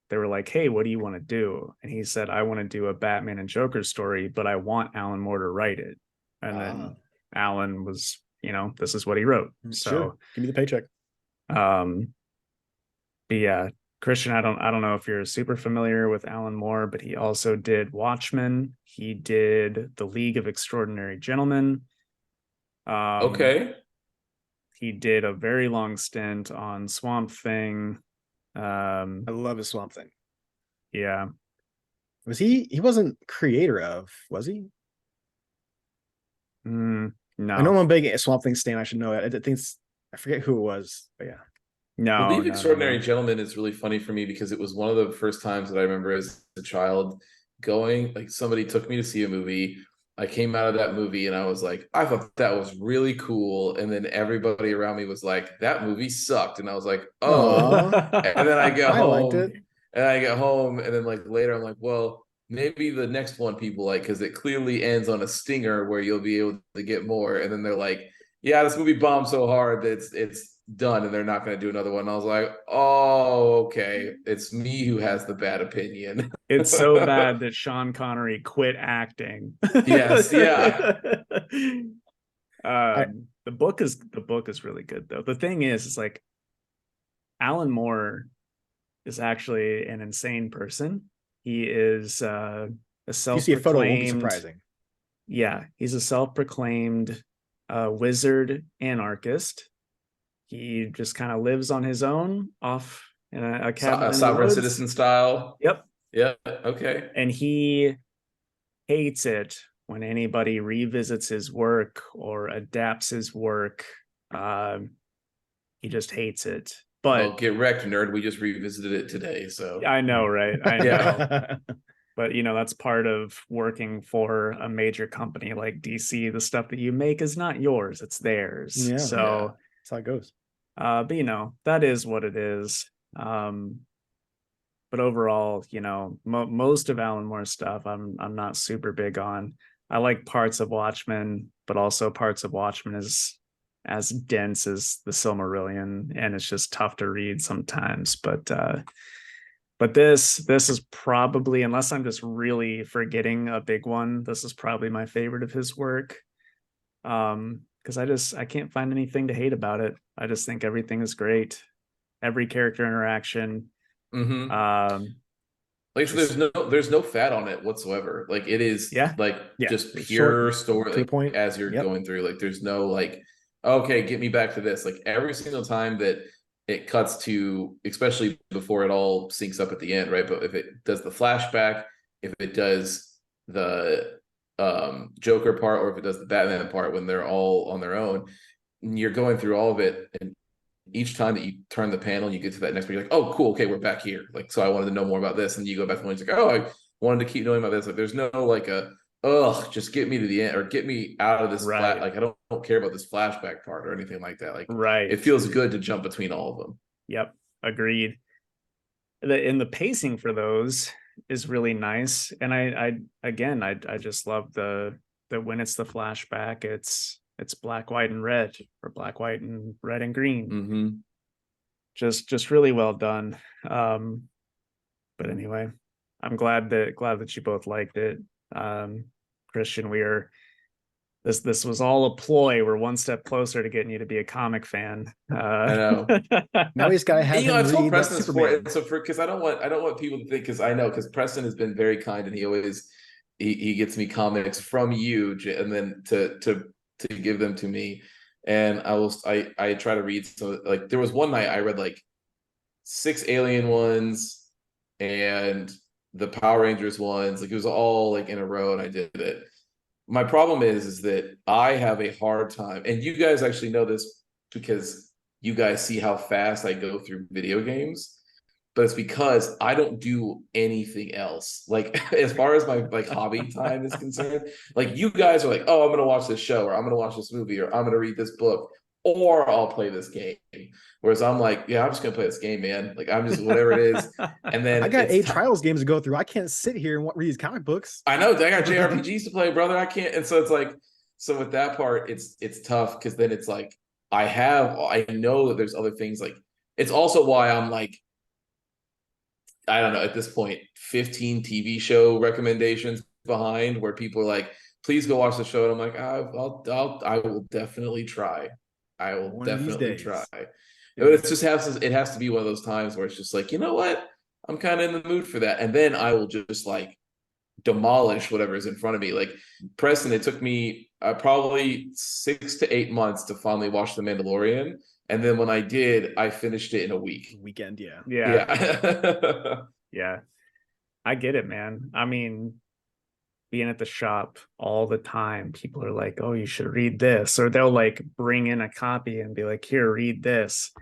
they were like, hey, what do you want to do? And he said, I want to do a Batman and Joker story, but I want Alan Moore to write it. And then Alan was, this is what he wrote. So sure, give me the paycheck. But yeah, Christian, I don't know if you're super familiar with Alan Moore, but he also did Watchmen. He did The League of Extraordinary Gentlemen. Okay. He did a very long stint on Swamp Thing. I love his Swamp Thing. Yeah. Was he wasn't creator of, was he? No. I know I'm a big Swamp Thing stan. I should know it. I forget who it was, but yeah. No. The League of Extraordinary Gentlemen is really funny for me because it was one of the first times that I remember as a child going, like, somebody took me to see a movie. I came out of that movie and I was like, I thought that was really cool. And then everybody around me was like, that movie sucked. And I was like, oh. And then I get I liked home it. and then like later I'm like, well, maybe the next one people like, because it clearly ends on a stinger where you'll be able to get more. And then they're like, yeah, this movie bombed so hard that it's done and they're not going to do another one. And I was like, oh, okay, it's me who has the bad opinion. It's so bad that Sean Connery quit acting. Yes, yeah. The book is really good though. The thing is like Alan Moore is actually an insane person. He is a self-proclaimed. If you see a photo, it won't be surprising. Yeah, he's a self-proclaimed wizard anarchist. He just kind of lives on his own off in a cabin. Sovereign citizen style. Yep. Yeah. Okay. And he hates it when anybody revisits his work or adapts his work. He just hates it. But get wrecked, nerd. We just revisited it today. So I know, right? I know. But that's part of working for a major company like DC. The stuff that you make is not yours, it's theirs. Yeah, so that's how it goes. But that is what it is. But overall, most of Alan Moore's stuff I'm not super big on. I like parts of Watchmen, but also parts of Watchmen is as dense as the Silmarillion, and it's just tough to read sometimes. But this is probably, unless I'm just really forgetting a big one, this is probably my favorite of his work. Because I can't find anything to hate about it. I just think everything is great. Every character interaction. Mm-hmm. Like, so there's no fat on it whatsoever. Like, it is just pure story, like, point as you're going through. Like, there's no like, okay, get me back to this. Like, every single time that it cuts to, especially before it all syncs up at the end, right? But if it does the flashback, if it does the Joker part, or if it does the Batman part when they're all on their own, you're going through all of it, and each time that you turn the panel, you get to that next page, you're like, oh, cool, okay, we're back here. Like, so I wanted to know more about this, and you go back to one, it's like, oh, I wanted to keep knowing about this. Like, there's no like just get me to the end or get me out of this flat. Like, I don't care about this flashback part or anything like that. Like, it feels good to jump between all of them. Yep, agreed. The pacing for those is really nice, and I just love the when it's the flashback, it's black, white, and red, or black, white, and red and green. Mm-hmm. Just really well done. But anyway, I'm glad that you both liked it. Christian, this was all a ploy. We're one step closer to getting you to be a comic fan. I know. Now he's got to have him I told read Preston Superman. Because I don't want people to think, because I know, because Preston has been very kind, and he always he gets me comics from you, and then to give them to me. And I try to read. So, like, there was one night I read like 6 Alien ones and the Power Rangers ones. Like, it was all like in a row, and I did it. My problem is that I have a hard time, and you guys actually know this because you guys see how fast I go through video games, but it's because I don't do anything else. Like, as far as my like hobby time is concerned, like, you guys are like, oh, I'm going to watch this show, or I'm going to watch this movie, or I'm going to read this book or I'll play this game. Whereas I'm like, yeah, I'm just gonna play this game, man. Like I'm just whatever it is. And then I got it's 8 Trials games to go through. I can't sit here and read these comic books. I know I got JRPGs to play, brother. I can't. And so it's like, so with that part, it's tough because then it's like I know that there's other things like it's also why I'm like, I don't know, at this point, 15 TV show recommendations behind where people are like, please go watch the show. And I'm like, I will definitely try. I will One of these definitely try. days. But it has to be one of those times where it's just like, you know what? I'm kind of in the mood for that. And then I will just like demolish whatever is in front of me. Like Preston, it took me probably 6 to 8 months to finally watch The Mandalorian. And then when I did, I finished it in a week. Weekend, yeah. Yeah. Yeah. I get it, man. I mean, being at the shop all the time, people are like, oh, you should read this, or they'll like bring in a copy and be like, here, read this.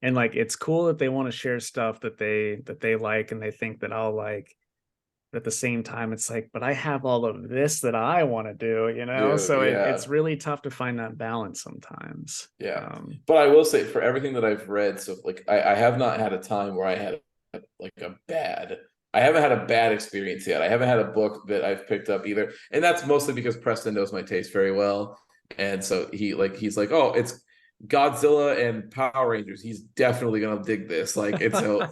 And like it's cool that they want to share stuff that they like and they think that I'll like. But at the same time, it's like, but I have all of this that I want to do, you know? Dude, So yeah. it's really tough to find that balance sometimes. Yeah. But I will say, for everything that I've read, so like I have not had a time where I had like I haven't had a bad experience yet. I haven't had a book that I've picked up either. And that's mostly because Preston knows my taste very well. And so he's like, oh, it's Godzilla and Power Rangers. He's definitely gonna dig this. Like it's so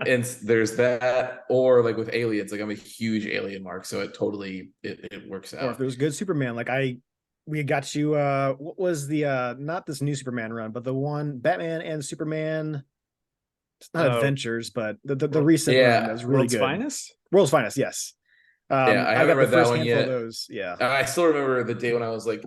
and there's that, or like with aliens, like I'm a huge alien mark, so it totally it works out. Or if there's good Superman, like we got you what was the not this new Superman run, but the one Batman and Superman, it's not Adventures, but the recent run that was really World's good. Finest? World's Finest, yes. Yeah, I I haven't got the read that first one handful yet. of those. Yeah. I still remember the day when I was like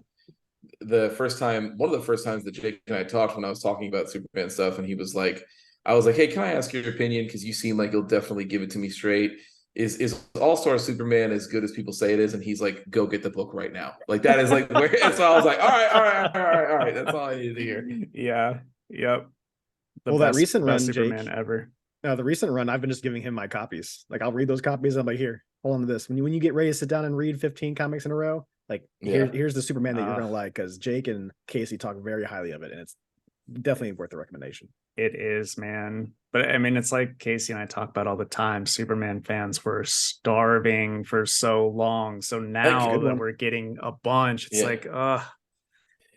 one of the first times that Jake and I talked when I was talking about Superman stuff, and he was like, I was like, hey, can I ask your opinion? Because you seem like you'll definitely give it to me straight. Is All-Star Superman as good as people say it is? And he's like, go get the book right now. Like that is like where so I was like, all right. That's all I needed to hear. Yeah. Yep. That recent run, Superman Jake, ever. The recent run, I've been just giving him my copies. Like I'll read those copies. I'm like, here, hold on to this. When you get ready to sit down and read 15 comics in a row, like here's the Superman that you're gonna like, because Jake and Casey talk very highly of it, and it's definitely worth the recommendation. It is, man. But I mean, it's like Casey and I talk about all the time. Superman fans were starving for so long. So now that we're getting a bunch, it's like,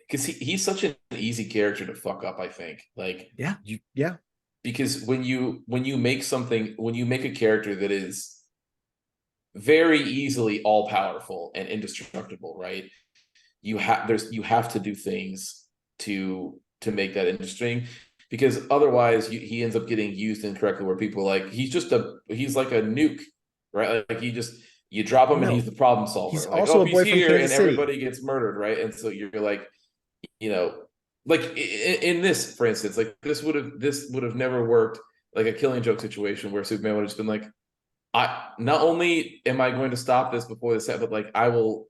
because he's such an easy character to fuck up, I think. Like, yeah. Because when you make a character that is very easily all powerful and indestructible, right? You have to do things to make that interesting, because otherwise he ends up getting used incorrectly, where people are like, he's like a nuke, right? Like you drop him and he's the problem solver. He's like, also a boy he's from here Kansas and City. everybody gets murdered, right? And so you're like, like in this, for instance, like this would have never worked, like a Killing Joke situation where Superman would have just been like, I not only am I going to stop this before the set, but like I will,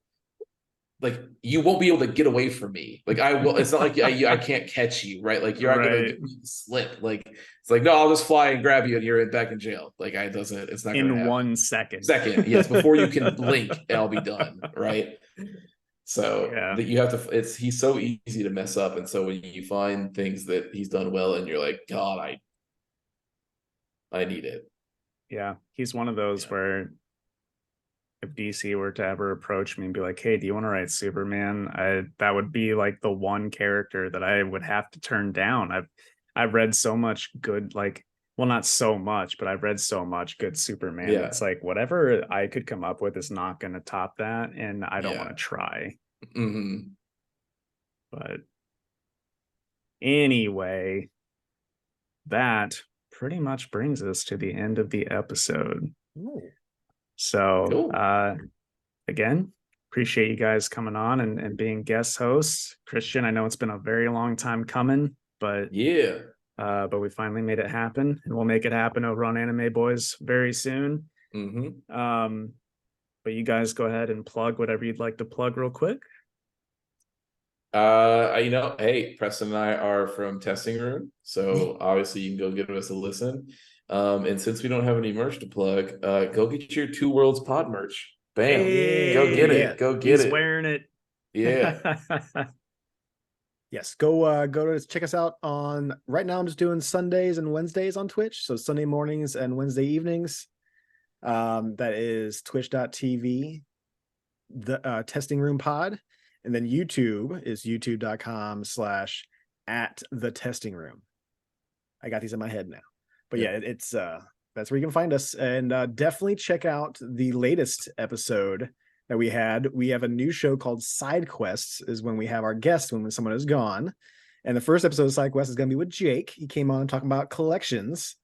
like you won't be able to get away from me. Like I will. It's not like I can't catch you, right? Like you're not going to slip. Like it's like, no, I'll just fly and grab you and you're back in jail. Like it's not in 1 second. Yes, before you can blink, I'll be done, right? So that you have to. He's so easy to mess up, and so when you find things that he's done well, and you're like, God, I need it. Yeah, he's one of those where if DC were to ever approach me and be like, hey, do you want to write Superman? That would be like the one character that I would have to turn down. I've read so much good, like, well, not so much, but I've read so much good Superman. Yeah. It's like whatever I could come up with is not going to top that, and I don't want to try. Mm-hmm. But anyway, that pretty much brings us to the end of the episode. Ooh. So cool. Again, appreciate you guys coming on and being guest hosts. Christian, I know it's been a very long time coming, but but we finally made it happen, and we'll make it happen over on Anime Boys very soon. Mm-hmm. But you guys go ahead and plug whatever you'd like to plug real quick. Hey, Preston and I are from Testing Room, so obviously you can go give us a listen. And since we don't have any merch to plug, go get your Two Worlds pod merch. Bam! Go get it. Go get it. He's wearing it. Yeah. Yes, go to check us out on right now. I'm just doing Sundays and Wednesdays on Twitch. So Sunday mornings and Wednesday evenings. That is twitch.tv, the testing room pod. And then YouTube is youtube.com/at the testing room. I got these in my head now. But yeah, it's that's where you can find us. And definitely check out the latest episode that we had. We have a new show called Side Quests, is when we have our guests when someone is gone. And the first episode of Side Quest is going to be with Jake. He came on talking about collections.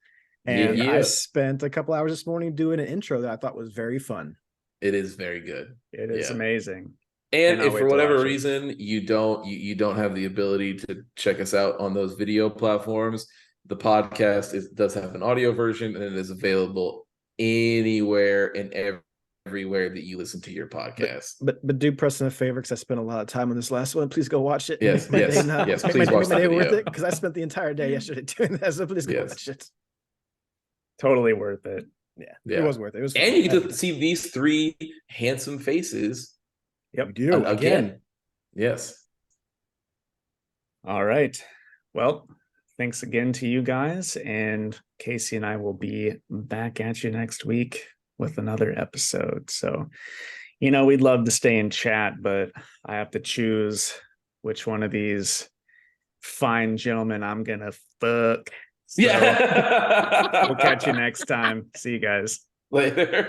And I spent a couple hours this morning doing an intro that I thought was very fun. It is very good. It is amazing. And if for whatever reason you don't have the ability to check us out on those video platforms, the podcast does have an audio version, and it is available anywhere and everywhere that you listen to your podcast. But do Preston a favor, because I spent a lot of time on this last one. Please go watch it. Yes. Please watch the video. Because I spent the entire day yesterday doing that. So please go watch it. Totally worth it. Yeah, it was worth it. It was fun. And you get to see these three handsome faces. Yep, we do again. Yes. All right. Well, thanks again to you guys, and Casey and I will be back at you next week with another episode. So, we'd love to stay in chat, but I have to choose which one of these fine gentlemen I'm gonna fuck. So we'll catch you next time. See you guys later.